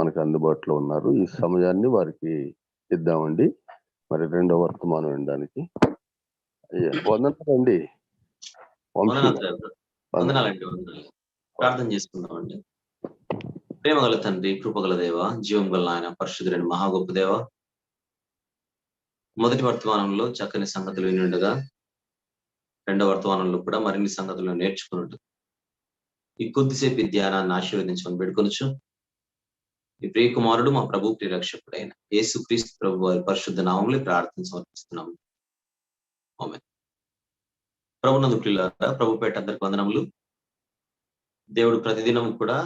మనకు అందుబాటులో ఉన్నారు. ఈ సమయాన్ని వారికి ఇద్దామండి. మరి రెండవ వర్తమానం వినడానికి. వందనాలండి. వందనాలండి. ప్రార్థన చేసుకుందామండి. ప్రేమగల తండ్రి, కృపగల దేవ, జీవం గల ఆయన, పరిశుద్ధుడైన మహా గొప్ప దేవ, మొదటి వర్తమానంలో చక్కని సంగతులు విని ఉండగా రెండవ వర్తమానంలో కూడా మరిన్ని సంగతులను నేర్చుకున్నట్టు ఈ కొద్దిసేపు ధ్యానాన్ని ఆశీర్వదించమని పెట్టుకొనొచ్చు. ఈ ప్రియకుమారుడు మా ప్రభు ప్రియరక్షకుడైన యేసు క్రీస్తు ప్రభు వారి పరిశుద్ధ నామములో ప్రార్థన సమర్పిస్తున్నాము. ఆమేన్. ప్రభునందు ప్రియులారా, ప్రభుపేట అందరికి వందనములు. దేవుడు ప్రతిదినం కూడా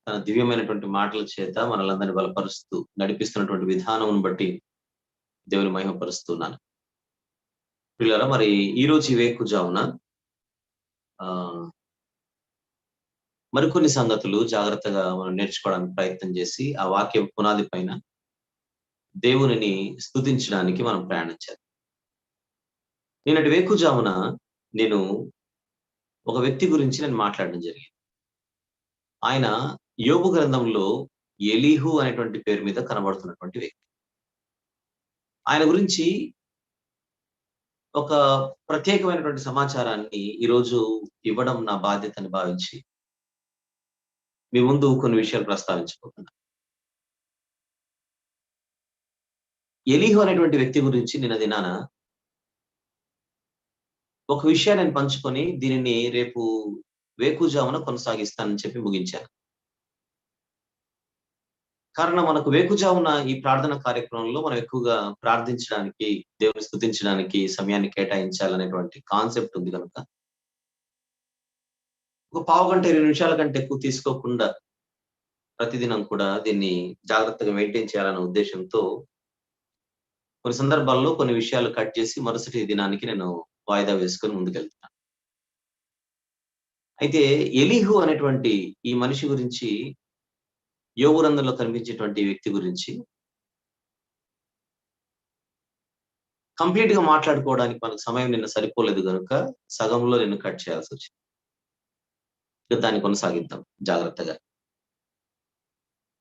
తన దివ్యమైనటువంటి మాటల చేత మనలందరినీ బలపరుస్తూ నడిపిస్తున్నటువంటి విధానం బట్టి దేవుని మహిమపరుస్తున్నాను. ప్రియులారా, మరి ఈ రోజు ఈ వేకుజామున మరికొన్ని సంగతులు జాగ్రత్తగా మనం నేర్చుకోవడానికి ప్రయత్నం చేసి ఆ వాక్య పునాది పైన దేవునిని స్తుతించడానికి మనం ప్రయాణించాలి. నిన్నటి వేకుజామున నేను ఒక వ్యక్తి గురించి నేను మాట్లాడడం జరిగింది. ఆయన యోబు గ్రంథంలో ఎలీహు అనేటువంటి పేరు మీద కనబడుతున్నటువంటి వ్యక్తి. ఆయన గురించి ఒక ప్రత్యేకమైనటువంటి సమాచారాన్ని ఈరోజు ఇవ్వడం నా బాధ్యతని భావించి మీ ముందు కొన్ని విషయాలు ప్రస్తావించబోతున్నా. ఎలీహు అనేటువంటి వ్యక్తి గురించి నిన్న దినాన ఒక విషయాన్ని నేను పంచుకొని దీనిని రేపు వేకుజామున కొనసాగిస్తానని చెప్పి ముగించాను. కారణం, మనకు వేకుజామున ఈ ప్రార్థన కార్యక్రమంలో మనం ఎక్కువగా ప్రార్థించడానికి, దేవుని స్తుతించడానికి సమయాన్ని కేటాయించాలనేటువంటి కాన్సెప్ట్ ఉంది కనుక ఒక పావు గంట 20 నిమిషాల కంటే ఎక్కువ తీసుకోకుండా ప్రతిదినం కూడా దీన్ని జాగ్రత్తగా మెయింటైన్ చేయాలనే ఉద్దేశంతో కొన్ని సందర్భాల్లో కొన్ని విషయాలు కట్ చేసి మరుసటి దినానికి నేను వాయిదా వేసుకొని ముందుకెళ్తున్నాను. అయితే ఎలీహు అనేటువంటి ఈ మనిషి గురించి, యోబు గ్రంథంలో కనిపించేటువంటి వ్యక్తి గురించి కంప్లీట్ గా మాట్లాడుకోవడానికి మనకు సమయం నిన్న సరిపోలేదు కనుక సగంలో నేను కట్ చేయాల్సి వచ్చింది. దాన్ని కొనసాగిద్దాం జాగ్రత్తగా.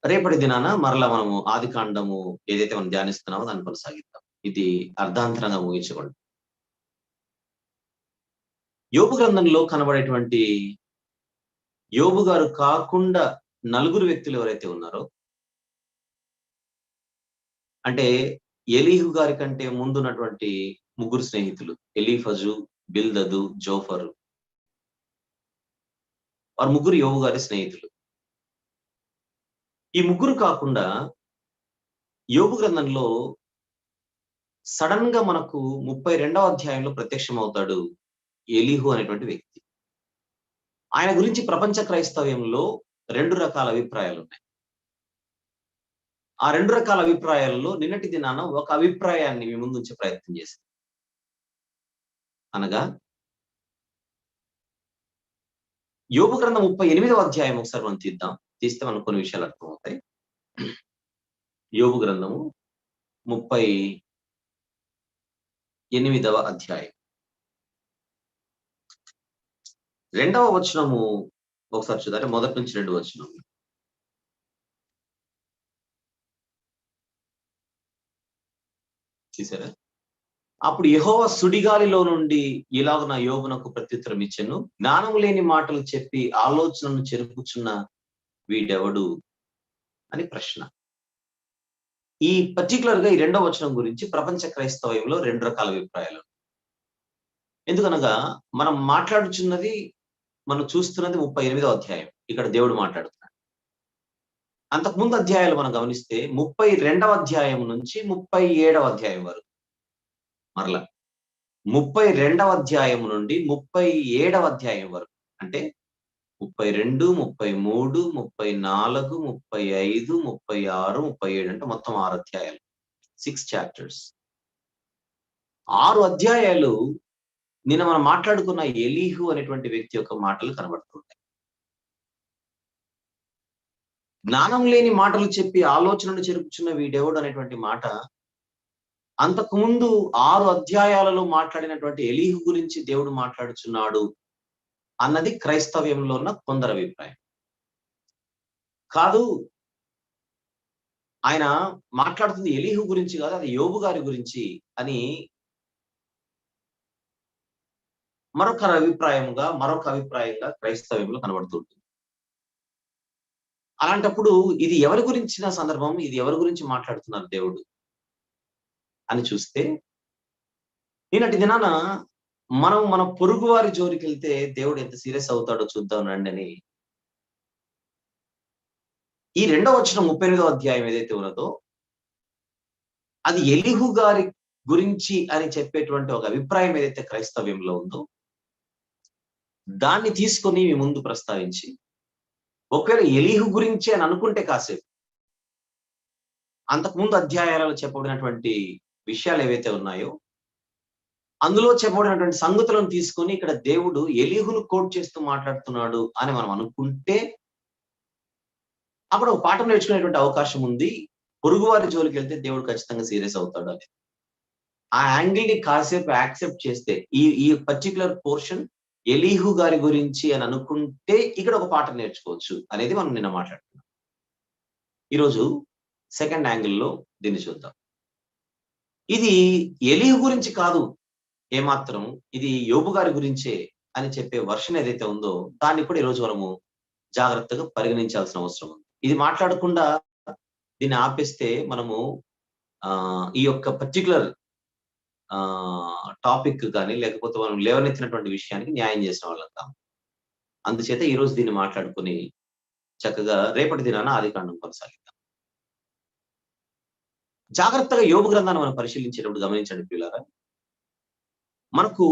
రేపటి దినాన మరలా మనము ఆది కాండము ఏదైతే మనం ధ్యానిస్తున్నామో దాన్ని కొనసాగిద్దాం. ఇది అర్ధాంతరంగా ముగించకూడదు. యోబు గ్రంథంలో కనబడేటువంటి యోబు గారు కాకుండా నలుగురు వ్యక్తులు ఎవరైతే ఉన్నారో, అంటే ఎలీహు గారి కంటే ముందున్నటువంటి ముగ్గురు స్నేహితులు, ఎలీఫజు, బిల్దదు, జోఫరు, వారు ముగ్గురు యోబు గారి స్నేహితులు. ఈ ముగ్గురు కాకుండా యోబు గ్రంథంలో సడన్ గా మనకు 32వ అధ్యాయంలో ప్రత్యక్షం అవుతాడు ఎలీహు అనేటువంటి వ్యక్తి. ఆయన గురించి ప్రపంచ క్రైస్తవ్యంలో 2 రకాల అభిప్రాయాలు ఉన్నాయి. ఆ 2 రకాల అభిప్రాయాలలో నిన్నటి దినాన ఒక అభిప్రాయాన్ని మీ ముందు ఉంచే ప్రయత్నం చేశాను. అనగా యోబు గ్రంథం 38వ అధ్యాయం ఒకసారి మనం తీస్తే మనకు కొన్ని విషయాలు అర్థమవుతాయి. యోబు గ్రంథము 38వ అధ్యాయం 2వ వచనము ఒకసారి చూద్దాం. మొదటి నుంచి 2 వచనము. చూసారా? అప్పుడు యెహోవా సుడిగాలిలో నుండి ఇలాగ నా యోబునకు ప్రత్యుత్తరం ఇచ్చెను, జ్ఞానం లేని మాటలు చెప్పి ఆలోచనను చెరుపుచున్న వీడెవడు అని ప్రశ్న. ఈ పర్టికులర్ గా ఈ 2వ వచనం గురించి ప్రపంచ క్రైస్తవ్యంలో 2 రకాల అభిప్రాయాలు. ఎందుకనగా మనం మాట్లాడుచున్నది, మనం చూస్తున్నది 38వ అధ్యాయం. ఇక్కడ దేవుడు మాట్లాడుతున్నాడు. అంతకుముందు అధ్యాయాలు మనం గమనిస్తే 32వ అధ్యాయం నుంచి 37వ అధ్యాయం వరకు, మరలా 32వ అధ్యాయం నుండి 37వ అధ్యాయం వరకు, అంటే 32, 33, 34, 35, 36, 37 అంటే మొత్తం 6 అధ్యాయాలు, 6 చాప్టర్స్. 6 అధ్యాయాలు నిన్న మనం మాట్లాడుకున్న ఎలీహు అనేటువంటి వ్యక్తి యొక్క మాటలు కనబడుతుంటాయి. జ్ఞానం లేని మాటలు చెప్పి ఆలోచనను చెరుపుచున్న వీడెవడు అనేటువంటి మాట అంతకుముందు 6 అధ్యాయాలలో మాట్లాడినటువంటి ఎలీహు గురించి దేవుడు మాట్లాడుచున్నాడు అన్నది క్రైస్తవ్యంలో ఉన్న కొందరు అభిప్రాయం. కాదు, ఆయన మాట్లాడుతుంది ఎలీహు గురించి కాదు, అది యోబు గారి గురించి అని మరొక అభిప్రాయంగా క్రైస్తవ్యంలో కనబడుతుంటుంది. అలాంటప్పుడు ఇది ఎవరి గురించిన సందర్భం, ఇది ఎవరి గురించి మాట్లాడుతున్నారు దేవుడు అని చూస్తే, నిన్నటి దినాన మనం మన పొరుగు వారి జోలికి వెళ్తే దేవుడు ఎంత సీరియస్ అవుతాడో చూద్దాం రండి అని ఈ 2వ వచనం 38వ అధ్యాయం ఏదైతే ఉన్నదో అది ఎలీహు గారి గురించి అని చెప్పేటువంటి ఒక అభిప్రాయం ఏదైతే క్రైస్తవ్యంలో ఉందో దాన్ని తీసుకొని మీ ముందు ప్రస్తావించి, ఒకవేళ ఎలీహు గురించి అని అనుకుంటే కాసేపు అంతకుముందు అధ్యాయాలలో చెప్పబడినటువంటి విషయాలు ఏవైతే ఉన్నాయో అందులో చెప్పబడినటువంటి సంగతులను తీసుకొని ఇక్కడ దేవుడు ఎలీహును కోట్ చేస్తూ మాట్లాడుతున్నాడు అని మనం అనుకుంటే అక్కడ ఒక పాఠం నేర్చుకునేటువంటి అవకాశం ఉంది. పొరుగువారి జోలికి వెళ్తే దేవుడు ఖచ్చితంగా సీరియస్ అవుతాడు అని. ఆ యాంగిల్ ని కాసేపు యాక్సెప్ట్ చేస్తే ఈ పర్టికులర్ పోర్షన్ ఎలీహు గారి గురించి అని అనుకుంటే ఇక్కడ ఒక పాఠం నేర్చుకోవచ్చు అనేది మనం నిన్న మాట్లాడుతున్నాం. ఈరోజు సెకండ్ యాంగిల్లో దీన్ని చూద్దాం. ఇది ఎలీహు గురించి కాదు ఏమాత్రం, ఇది యోబు గారి గురించే అని చెప్పే వర్షన్ ఏదైతే ఉందో దాన్ని కూడా ఈరోజు మనము జాగ్రత్తగా పరిగణించాల్సిన అవసరం ఉంది. ఇది మాట్లాడకుండా దీన్ని ఆపేస్తే మనము ఈ యొక్క పర్టికులర్ టాపిక్ కానీ లేకపోతే మనం లేవనెత్తినటువంటి విషయానికి న్యాయం చేసిన వాళ్ళం కాదు. అందుచేత ఈ రోజు దీన్ని మాట్లాడుకుని చక్కగా రేపటి దినాన ఆదికాండం కొనసాగిద్దాం. జాగ్రత్తగా యోబు గ్రంథాన్ని మనం పరిశీలించేటప్పుడు గమనించండి ప్రియులారా, మనకు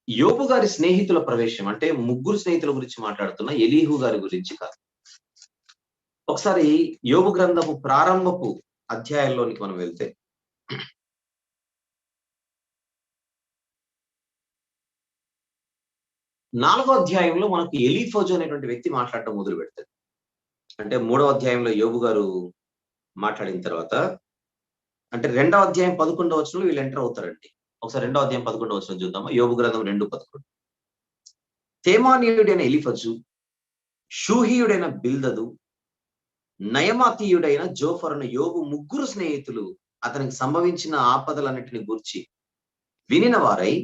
యోబు గారి స్నేహితుల ప్రవేశం, అంటే ముగ్గురు స్నేహితుల గురించి మాట్లాడుతున్న ఎలీహు గారి గురించి కాదు. ఒకసారి యోబు గ్రంథపు ప్రారంభపు అధ్యాయంలోనికి మనం వెళ్తే 4వ అధ్యాయంలో మనకు ఎలీఫజు అనేటువంటి వ్యక్తి మాట్లాడటం మొదలు పెడతాడు. అంటే 3వ అధ్యాయంలో యోబు గారు మాట్లాడిన తర్వాత, అంటే 2వ అధ్యాయం 11వ వచనంలో వీళ్ళు ఎంటర్ అవుతారండి. ఒకసారి 2వ అధ్యాయం 11వ వచనం చూద్దామా. యోబు గ్రంథం 2:11. తేమానీయుడైన ఎలీఫజు, షూహీయుడైన బిల్దదు, నయమాతీయుడైన జోఫరును యోబు ముగ్గురు స్నేహితులు అతనికి సంభవించిన ఆపదలన్నిటిని గూర్చి వినిన వారై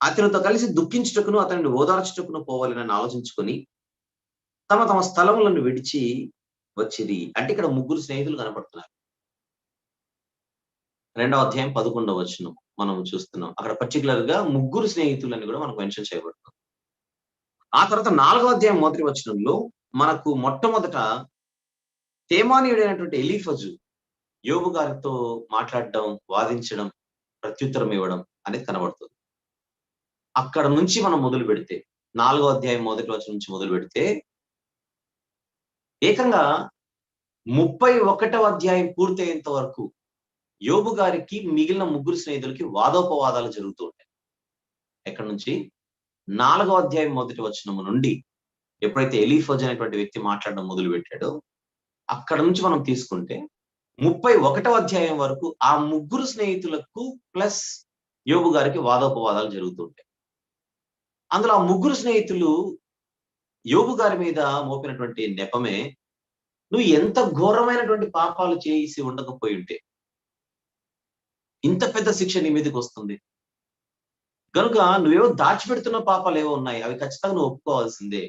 అతనితో కలిసి దుఃఖించుటకును అతనిని ఓదార్చుటకును పోవాలని ఆలోచించుకొని తమ తమ స్థలములను విడిచి వచ్చిరి. అంటే ఇక్కడ ముగ్గురు స్నేహితులు కనపడుతున్నారు. 2వ అధ్యాయం 11వ వచనం మనం చూస్తున్నాం. అక్కడ పర్టికులర్ గా ముగ్గురు స్నేహితులని కూడా మనకు మెన్షన్ చేయబడుతుంది. ఆ తర్వాత 4వ అధ్యాయం 1వ వచనంలో మనకు మొట్టమొదట తేమానీయుడైనటువంటి ఎలీఫజు యోబు గారితో మాట్లాడడం, వాదించడం, ప్రత్యుత్తరం ఇవ్వడం అనేది కనబడుతుంది. అక్కడ నుంచి మనం మొదలు పెడితే 4వ అధ్యాయం 1వ వచనం నుంచి మొదలు పెడితే ఏకంగా 31వ అధ్యాయం పూర్తయ్యేంత వరకు యోబు గారికి మిగిలిన ముగ్గురు స్నేహితులకి వాదోపవాదాలు జరుగుతూ ఉంటాయి. ఎక్కడి నుంచి? 4వ అధ్యాయం 1వ వచనం నుండి ఎప్పుడైతే ఎలీఫజు అనేటువంటి వ్యక్తి మాట్లాడడం మొదలు పెట్టాడో అక్కడ నుంచి మనం తీసుకుంటే 31వ అధ్యాయం వరకు ఆ ముగ్గురు స్నేహితులకు ప్లస్ యోబు గారికి వాదోపవాదాలు జరుగుతూ ఉంటాయి. అందులో ఆ ముగ్గురు స్నేహితులు యోబు గారి మీద మోపినటువంటి నెపమే, నువ్వు ఎంత ఘోరమైనటువంటి పాపాలు చేసి ఉండకపోయి ఉంటే ఇంత పెద్ద శిక్ష నీ మీదకి వస్తుంది కనుక నువ్వేవో దాచిపెడుతున్న పాపాలు ఏవో ఉన్నాయి, అవి ఖచ్చితంగా నువ్వు ఒప్పుకోవాల్సిందే.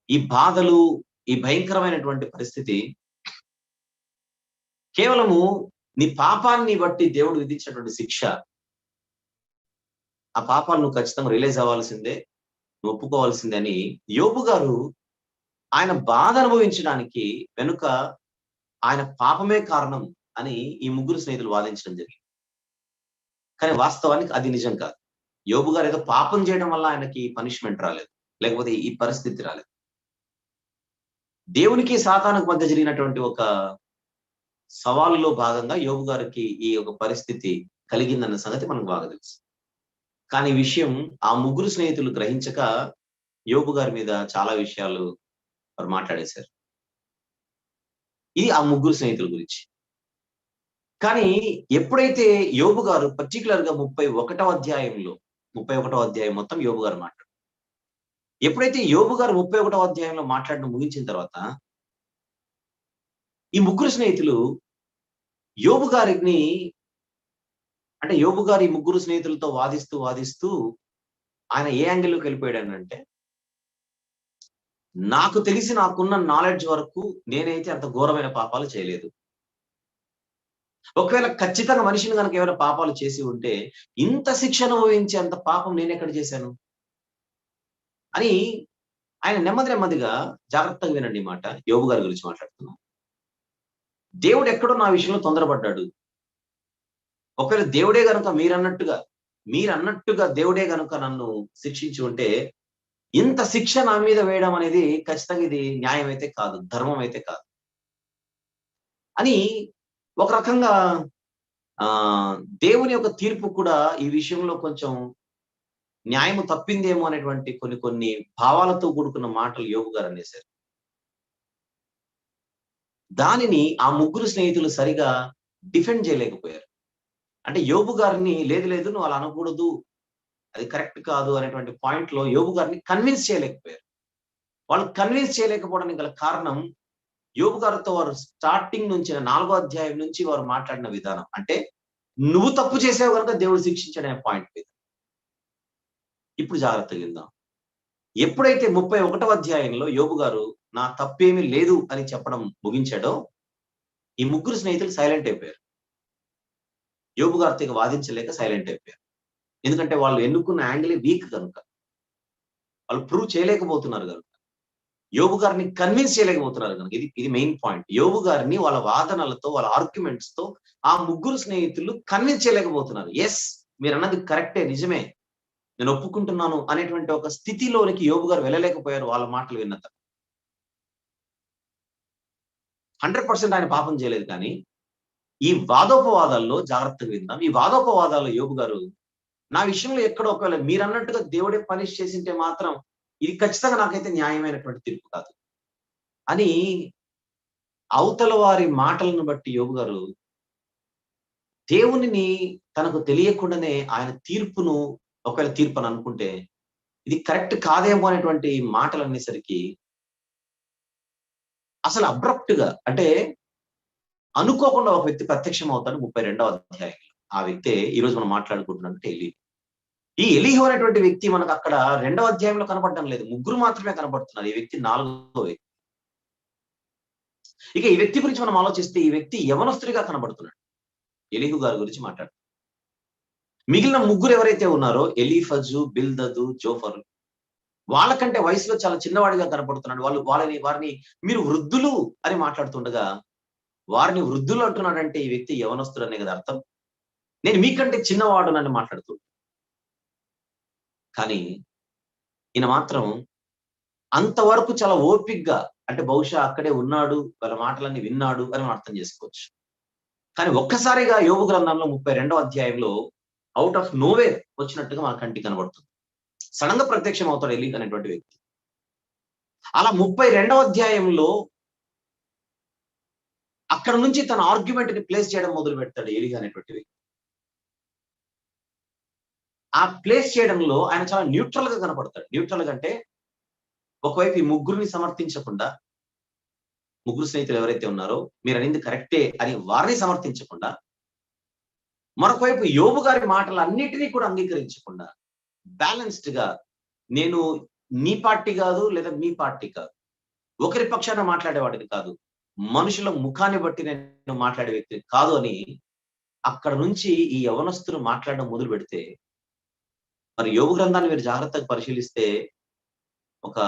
ఈ బాధలు, ఈ భయంకరమైనటువంటి పరిస్థితి కేవలము నీ పాపాన్ని బట్టి దేవుడు విధించినటువంటి శిక్ష. ఆ పాపాలు నువ్వు ఖచ్చితంగా రియలైజ్ అవ్వాల్సిందే, నువ్వు ఒప్పుకోవాల్సిందే అని యోబు గారు ఆయన బాధ అనుభవించడానికి వెనుక ఆయన పాపమే కారణం అని ఈ ముగ్గురు స్నేహితులు వాదించడం జరిగింది. కానీ వాస్తవానికి అది నిజం కాదు. యోబు గారు ఏదో పాపం చేయడం వల్ల ఆయనకి పనిష్మెంట్ రాలేదు, లేకపోతే ఈ పరిస్థితి రాలేదు. దేవునికి సాతానుకు మధ్య జరిగినటువంటి ఒక సవాలులో భాగంగా యోబు గారికి ఈ ఒక పరిస్థితి కలిగిందన్న సంగతి మనకు బాగా తెలుసు. కానీ విషయం ఆ ముగ్గురు స్నేహితులు గ్రహించక యోబు గారి మీద చాలా విషయాలు వారు మాట్లాడేశారు. ఇది ఆ ముగ్గురు స్నేహితుల గురించి. కానీ ఎప్పుడైతే యోబు గారు పర్టికులర్ గా 31వ అధ్యాయం మొత్తం యోబు గారు మాట్లాడు, ఎప్పుడైతే యోబు గారు 31వ అధ్యాయంలో మాట్లాడడం ముగించిన తర్వాత ఈ ముగ్గురు స్నేహితులు యోబు గారిని అంటే యోబు గారు ఈ ముగ్గురు స్నేహితులతో వాదిస్తూ వాదిస్తూ ఆయన ఏ యాంగిల్లోకి వెళ్ళిపోయాడనంటే, నాకు తెలిసి నాకున్న నాలెడ్జ్ వరకు నేనైతే అంత ఘోరమైన పాపాలు చేయలేదు. ఒకవేళ ఖచ్చితంగా మనిషిని గనక ఏమైనా పాపాలు చేసి ఉంటే ఇంత శిక్ష అనుభవించే అంత పాపం నేనెక్కడ చేశాను అని ఆయన నెమ్మది నెమ్మదిగా, జాగ్రత్తగా వినండి ఈ మాట, యోబు గారి గురించి మాట్లాడుతున్నాం. దేవుడు ఎక్కడో నా విషయంలో తొందరపడ్డాడు. ఒకవేళ దేవుడే గనుక మీరన్నట్టుగా దేవుడే గనుక నన్ను శిక్షించి ఉంటే ఇంత శిక్ష నా మీద వేయడం అనేది ఖచ్చితంగా ఇది న్యాయం అయితే కాదు, ధర్మం అయితే కాదు అని ఒక రకంగా ఆ దేవుని యొక్క తీర్పు కూడా ఈ విషయంలో కొంచెం న్యాయము తప్పిందేమో అనేటువంటి కొన్ని కొన్ని భావాలతో కూడుకున్న మాటలు యోబు గారు అనేశారు. దానిని ఆ ముగ్గురు స్నేహితులు సరిగా డిఫెండ్ చేయలేకపోయారు. అంటే యోబు గారిని లేదు లేదు నువ్వు అలా అనకూడదు, అది కరెక్ట్ కాదు అనేటువంటి పాయింట్ లో యోబు గారిని కన్విన్స్ చేయలేకపోయారు. వాళ్ళు కన్విన్స్ చేయలేకపోవడానికి గల కారణం యోబు గారితో వారు స్టార్టింగ్ నుంచి 4వ అధ్యాయం నుంచి వారు మాట్లాడిన విధానం. అంటే నువ్వు తప్పు చేసావు కనుక దేవుడు శిక్షించాడు అనే పాయింట్ మీద. ఇప్పుడు జాగ్రత్తగా విందాం. ఎప్పుడైతే 31వ అధ్యాయంలో యోబు గారు నా తప్పేమీ లేదు అని చెప్పడం ముగించాడో ఈ ముగ్గురు స్నేహితులు సైలెంట్ అయిపోయారు. యోబు గారితో ఇక వాదించలేక సైలెంట్ అయిపోయారు. ఎందుకంటే వాళ్ళు ఎన్నుకున్న యాంగిల్ వీక్ కనుక, వాళ్ళు ప్రూవ్ చేయలేకపోతున్నారు కనుక, యోబు గారిని కన్విన్స్ చేయలేకపోతున్నారు కనుక. ఇది మెయిన్ పాయింట్. యోబు గారిని వాళ్ళ వాదనలతో, వాళ్ళ ఆర్గ్యుమెంట్స్ తో ఆ ముగ్గురు స్నేహితులు కన్విన్స్ చేయలేకపోతున్నారు. ఎస్, మీరు అన్నది కరెక్టే, నిజమే, నేను ఒప్పుకుంటున్నాను అనేటువంటి ఒక స్థితిలోనికి యోబు గారు వెళ్ళలేకపోయారు వాళ్ళ మాటలు విన్న తర్వాత. 100% ఆయన పాపం చేయలేదు. కానీ ఈ వాదోపవాదాల్లో జాగ్రత్తగా విందాం. ఈ వాదోపవాదాల్లో యోబు గారు నా విషయంలో ఎక్కడో ఒకవేళ మీరన్నట్టుగా దేవుడే పనిష్ చేసింటే మాత్రం ఇది ఖచ్చితంగా నాకైతే న్యాయమైనటువంటి తీర్పు కాదు అని అవతల వారి మాటలను బట్టి యోబు గారు దేవునిని తనకు తెలియకుండానే ఆయన తీర్పును ఒకవేళ తీర్పు అని అనుకుంటే ఇది కరెక్ట్ కాదేమో అనేటువంటి మాటలు అనేసరికి అసలు అబ్రప్ట్ గా, అంటే అనుకోకుండా ఒక వ్యక్తి ప్రత్యక్షం అవుతాడు 32వ అధ్యాయంలో. ఆ వ్యక్తే ఈరోజు మనం మాట్లాడుకుంటున్నట్టు ఎలీహు. ఈ ఎలీహు అనేటువంటి వ్యక్తి మనకు అక్కడ 2వ అధ్యాయంలో కనపడడం లేదు, ముగ్గురు మాత్రమే కనపడుతున్నారు. ఈ వ్యక్తి 4వ వ్యక్తి. ఇక ఈ వ్యక్తి గురించి మనం ఆలోచిస్తే ఈ వ్యక్తి యవనస్తుడిగా కనబడుతున్నాడు. ఎలీహు గారి గురించి మాట్లాడుతున్నాడు. మిగిలిన ముగ్గురు ఎవరైతే ఉన్నారో ఎలీఫజు, బిల్దదు, జోఫరు, వాళ్ళకంటే వయసులో చాలా చిన్నవాడిగా కనపడుతున్నాడు. వారిని మీరు వృద్ధులు అని మాట్లాడుతుండగా వారిని వృద్ధులు అంటున్నాడంటే ఈ వ్యక్తి యవనస్తుడు అనే కదా అర్థం. నేను మీకంటే చిన్నవాడునని మాట్లాడుతున్నాడు. కానీ ఈయన మాత్రం అంతవరకు చాలా ఓపిగ్గా, అంటే బహుశా అక్కడే ఉన్నాడు, వాళ్ళ మాటలన్నీ విన్నాడు అని మనం అర్థం చేసుకోవచ్చు. కానీ ఒక్కసారిగా యోబు గ్రంథంలో 32వ అధ్యాయంలో అవుట్ ఆఫ్ నోవేర్ వచ్చినట్టుగా మన కంటికి కనబడుతుంది. సడన్ గా ప్రత్యక్షం అవుతాడు ఎలీహు అనేటువంటి వ్యక్తి. అలా 32వ అధ్యాయంలో అక్కడ నుంచి తన ఆర్గ్యుమెంట్ ని ప్లేస్ చేయడం మొదలు పెడతాడు ఎలీహు అనేటువంటి వ్యక్తి. ఆ ప్లేస్ చేయడంలో ఆయన చాలా న్యూట్రల్ గా కనపడతాడు. న్యూట్రల్ గా అంటే ఒకవైపు ఈ ముగ్గురిని సమర్థించకుండా, ముగ్గురు స్నేహితులు ఎవరైతే ఉన్నారో మీరు అనేది కరెక్టే అని వారిని సమర్థించకుండా, మరొకవైపు యోబు గారి మాటలన్నిటినీ కూడా అంగీకరించకుండా బ్యాలెన్స్డ్ గా, నేను నీ పార్టీ కాదు లేదా మీ పార్టీ కాదు, ఒకరి పక్షాన మాట్లాడేవాడిని కాదు, మనుషుల ముఖాన్ని బట్టి నేను మాట్లాడే వ్యక్తి కాదు అని అక్కడ నుంచి ఈ యవనస్తులు మాట్లాడడం మొదలు పెడితే, మరి యోబు గ్రంథాన్ని మీరు జాగ్రత్తగా పరిశీలిస్తే ఒక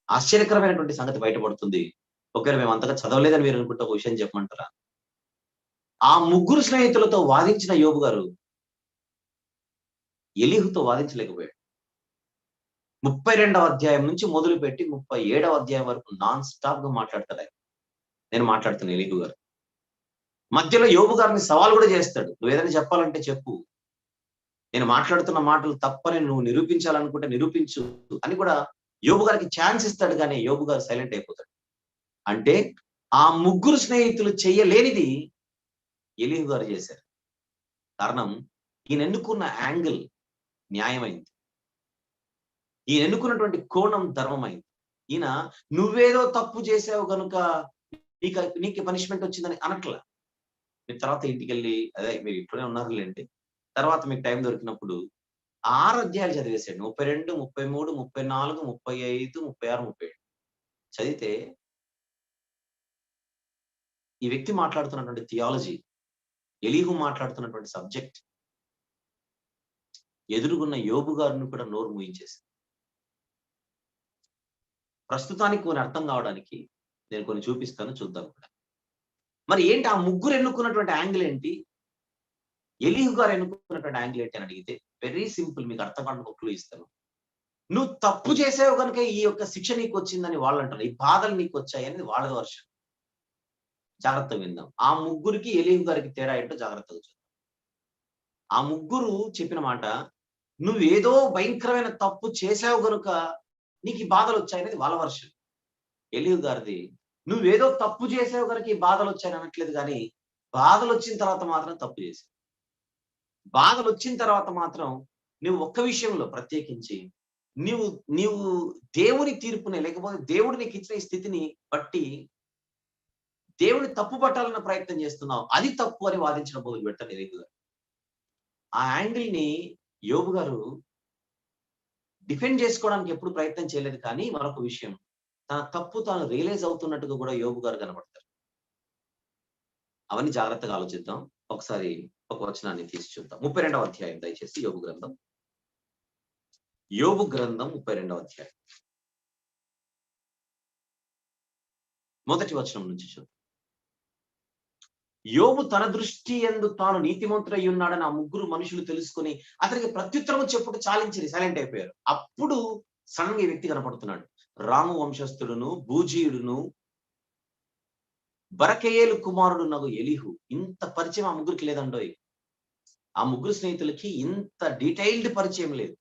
ఆశ్చర్యకరమైనటువంటి సంగతి బయటపడుతుంది. ఒకవేళ మేము అంతగా చదవలేదని మీరు అనుకుంటే ఒక విషయం చెప్పమంటారా? ఆ ముగ్గురు స్నేహితులతో వాదించిన యోబు గారు ఎలీహుతో వాదించలేకపోయాడు. 32వ అధ్యాయం నుంచి మొదలుపెట్టి 37వ అధ్యాయం వరకు నాన్ స్టాప్ గా మాట్లాడతాడు ఆయన. నేను మాట్లాడుతున్నా ఎలీహు గారు. మధ్యలో యోబు గారిని సవాల్ కూడా చేస్తాడు. నువ్వు ఏదైనా చెప్పాలంటే చెప్పు, నేను మాట్లాడుతున్న మాటలు తప్పని నువ్వు నిరూపించాలనుకుంటే నిరూపించు అని కూడా యోబు గారికి ఛాన్స్ ఇస్తాడు. కానీ యోబు గారు సైలెంట్ అయిపోతాడు. అంటే ఆ ముగ్గురు స్నేహితులు చెయ్యలేనిది ఎలీహు గారు చేశారు. కారణం, ఈయన ఎన్నుకున్న యాంగిల్ న్యాయమైంది, ఈయన ఎన్నుకున్నటువంటి కోణం ధర్మమైంది. ఈయన నువ్వేదో తప్పు చేసావు కనుక నీకు పనిష్మెంట్ వచ్చిందని అనట్లా. మీరు తర్వాత ఇంటికి వెళ్ళి అదే మీరు ఇంట్లోనే ఉన్నారులేండి, తర్వాత మీకు టైం దొరికినప్పుడు 6 అధ్యాయాలు చదివేసాడు. 32, 33, 34, 35, 36, 37 చదివితే ఈ వ్యక్తి మాట్లాడుతున్నటువంటి థియాలజీ, ఎలీహు మాట్లాడుతున్నటువంటి సబ్జెక్ట్ ఎదురుగున్న యోబు గారిని కూడా నోరు మూయించేసి, ప్రస్తుతానికి కొన్ని అర్థం కావడానికి నేను కొన్ని చూపిస్తాను, చూద్దాం కూడా. మరి ఏంటి ఆ ముగ్గురు ఎన్నుకున్నటువంటి యాంగిల్ ఏంటి, ఎలీహు గారు ఎన్నుకున్నటువంటి యాంగిల్ ఏంటి అని అడిగితే వెరీ సింపుల్. మీకు అర్థం కావడానికి ఒక క్లూ ఇస్తాను. నువ్వు తప్పు చేసావు కనుక ఈ యొక్క శిక్ష నీకు వచ్చిందని వాళ్ళు అంటారు, ఈ బాధలు నీకు వచ్చాయి అనేది వాళ్ళ వర్షం. జాగ్రత్తగా విందాం. ఆ ముగ్గురికి ఎలీహు గారికి తేడా ఏంటో జాగ్రత్తగా చూద్దాం. ఆ ముగ్గురు చెప్పిన మాట, నువ్వేదో భయంకరమైన తప్పు చేసావు గనుక నీకు ఈ బాధలు వచ్చాయనేది వాళ్ళ వర్షం. ఎలీహు గారిది, నువ్వేదో తప్పు చేసావు కనుక ఈ బాధలు వచ్చాయని అనట్లేదు, కానీ బాధలు వచ్చిన తర్వాత మాత్రం తప్పు చేసావు. బాధలు వచ్చిన తర్వాత మాత్రం నువ్వు ఒక్క విషయంలో ప్రత్యేకించి నీవు నీవు దేవుని తీర్పుని, లేకపోతే దేవుడు నీకు ఇచ్చిన ఈ స్థితిని బట్టి దేవుని తప్పు పట్టాలన్న ప్రయత్నం చేస్తున్నావు, అది తప్పు అని వాదించడం మొదలు పెట్టారు ఎలీహు గారు. ఆ యాంగిల్ ని యోబు గారు డిఫెండ్ చేసుకోవడానికి ఎప్పుడు ప్రయత్నం చేయలేదు, కానీ మరొక విషయం, తన తప్పు తాను రియలైజ్ అవుతున్నట్టుగా కూడా యోబు గారు కనబడతారు. అవన్నీ జాగ్రత్తగా ఆలోచిద్దాం. ఒకసారి ఒక వచనాన్ని తీసి చూద్దాం. 32వ అధ్యాయం దయచేసి యోబు గ్రంథం 32వ అధ్యాయం మొదటి వచనం నుంచి చూద్దాం. యోబు తన దృష్టి యందు తాను నీతిమంతుడై ఉన్నాడని ఆ ముగ్గురు మనుషులు తెలుసుకొని అతనికి ప్రత్యుత్తరం చెప్పుడు చాలించి సైలెంట్ అయిపోయారు. అప్పుడు సడన్ గా ఈ వ్యక్తి కనపడుతున్నాడు. రాము వంశస్థుడును, బూజీయుడును, బరకెయేలు కుమారుడు నగు ఎలీహు. ఇంత పరిచయం ఆ ముగ్గురికి లేదండోయ్. ఆ ముగ్గురు స్నేహితులకి ఇంత డీటెయిల్డ్ పరిచయం లేదు.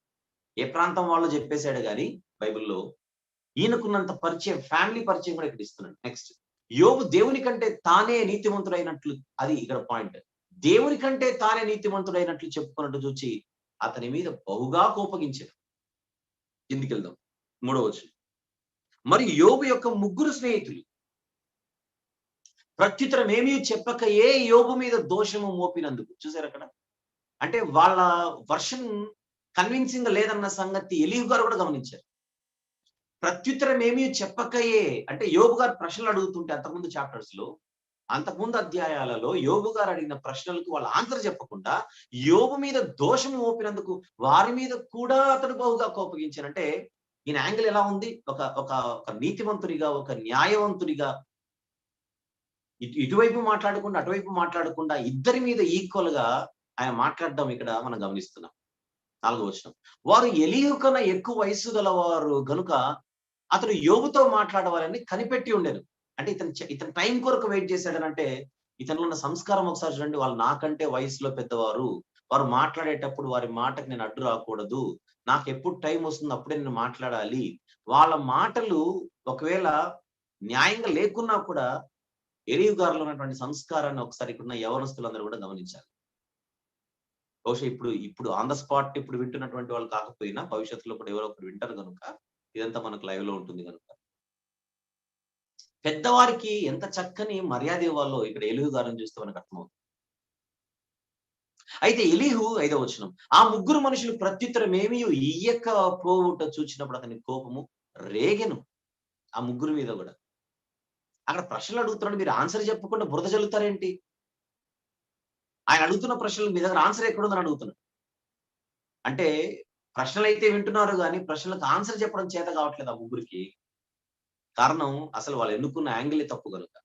ఏ ప్రాంతం వాళ్ళు చెప్పేశాడు కానీ బైబిల్లో ఈయనకున్నంత పరిచయం, ఫ్యామిలీ పరిచయం కూడా ఇక్కడ ఇస్తున్నాడు. నెక్స్ట్, యోబు దేవుని కంటే తానే నీతిమంతుడైనట్లు, అది ఇక్కడ పాయింట్, దేవుని కంటే తానే నీతిమంతుడైనట్లు చెప్పుకున్నట్టు చూచి అతని మీద బహుగా కోపగించారు. కిందికి వెళ్దాం. 3వ వచనం. మరి యోబు యొక్క ముగ్గురు స్నేహితులు ప్రత్యుత్తరం ఏమీ చెప్పక ఏ యోబు మీద దోషము మోపినందుకు, చూసారు అక్కడ, అంటే వాళ్ళ వర్షన్ కన్విన్సింగ్ లేదన్న సంగతి ఎలీహు గారు కూడా గమనించారు. ప్రత్యుత్తరం ఏమీ చెప్పకయే అంటే యోబు గారు ప్రశ్నలు అడుగుతుంటే అంతకుముందు అధ్యాయాలలో యోబు గారు అడిగిన ప్రశ్నలకు వాళ్ళ ఆన్సర్ చెప్పకుండా యోబు మీద దోషం మోపినందుకు వారి మీద కూడా అతడు బహుగా కోపగించారంటే ఈయన యాంగిల్ ఎలా ఉంది, ఒక నీతివంతుడిగా, ఒక న్యాయవంతుడిగా, ఇటువైపు మాట్లాడకుండా అటువైపు మాట్లాడకుండా ఇద్దరి మీద ఈక్వల్ గా ఆయన మాట్లాడడం ఇక్కడ మనం గమనిస్తున్నాం. 4వ వచనం. వారు ఎలీహు కన్నా ఎక్కువ వయస్సు గలవారు గనుక అతడు యోబుతో మాట్లాడవాలని కనిపెట్టి ఉండేను. అంటే ఇతను టైం కొరకు వెయిట్ చేశాడనంటే ఇతనిలో ఉన్న సంస్కారం ఒకసారి చూడండి. వాళ్ళు నాకంటే వయసులో పెద్దవారు, వారు మాట్లాడేటప్పుడు వారి మాటకు నేను అడ్డు రాకూడదు, నాకు ఎప్పుడు టైం వస్తుందో అప్పుడే నేను మాట్లాడాలి. వాళ్ళ మాటలు ఒకవేళ న్యాయంగా లేకున్నా కూడా ఎలీహు గారిలో ఉన్నటువంటి సంస్కారాన్ని ఒకసారి ఇక్కడున్న యవనస్తులందరూ కూడా గమనించాలి. బహుశా ఇప్పుడు ఆన్ ద స్పాట్ ఇప్పుడు వింటున్నటువంటి వాళ్ళు కాకపోయినా భవిష్యత్తులో కూడా ఎవరో ఒకరు వింటారు కనుక ఇదంతా మనకు లైవ్ లో ఉంటుంది కనుక పెద్దవారికి ఎంత చక్కని మర్యాద ఇవ్వాలో ఇక్కడ ఎలీహు గారిని చూస్తే మనకు అర్థమవుతుంది. అయితే ఎలీహు 5వ వచనం. ఆ ముగ్గురు మనుషులు ప్రత్యుత్తరం ఏమీ ఇయ్యక పోవుట చూచినప్పుడు అతని కోపము రేగెను. ఆ ముగ్గురు మీద కూడా అక్కడ ప్రశ్నలు అడుగుతున్నాడు, మీరు ఆన్సర్ చెప్పకుండా బురద చల్లుతారేంటి? ఆయన అడుగుతున్న ప్రశ్నలు మీ దగ్గర ఆన్సర్ ఎక్కడుందని అడుగుతున్నాడు. అంటే ప్రశ్నలు అయితే వింటున్నారు కానీ ప్రశ్నలకు ఆన్సర్ చెప్పడం చేత కావట్లేదు ఆ ముగ్గురికి. కారణం అసలు వాళ్ళు ఎన్నుకున్న యాంగిల్ తప్పు కనుక.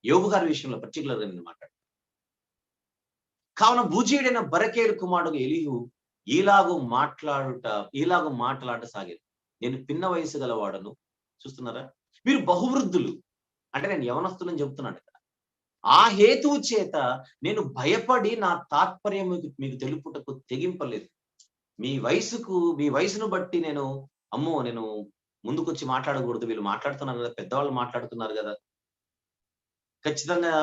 యోబు గారి విషయంలో పర్టికులర్ గా నేను మాట్లాడు. కావున బూజీయుడైన బరకేలు కుమారుడు ఎలీహు ఈలాగు మాట్లాడ సాగేది. నేను పిన్న వయసు గలవాడను. చూస్తున్నారా, మీరు బహువృద్ధులు, అంటే నేను యవనస్తులని చెబుతున్నాను ఇక్కడ. ఆ హేతువు చేత నేను భయపడి నా తాత్పర్యం మీకు తెలుపుటకు తెగింపలేదు. మీ వయసును బట్టి నేను ముందుకొచ్చి మాట్లాడకూడదు, వీళ్ళు మాట్లాడుతున్నారు కదా, పెద్దవాళ్ళు మాట్లాడుతున్నారు కదా. ఖచ్చితంగా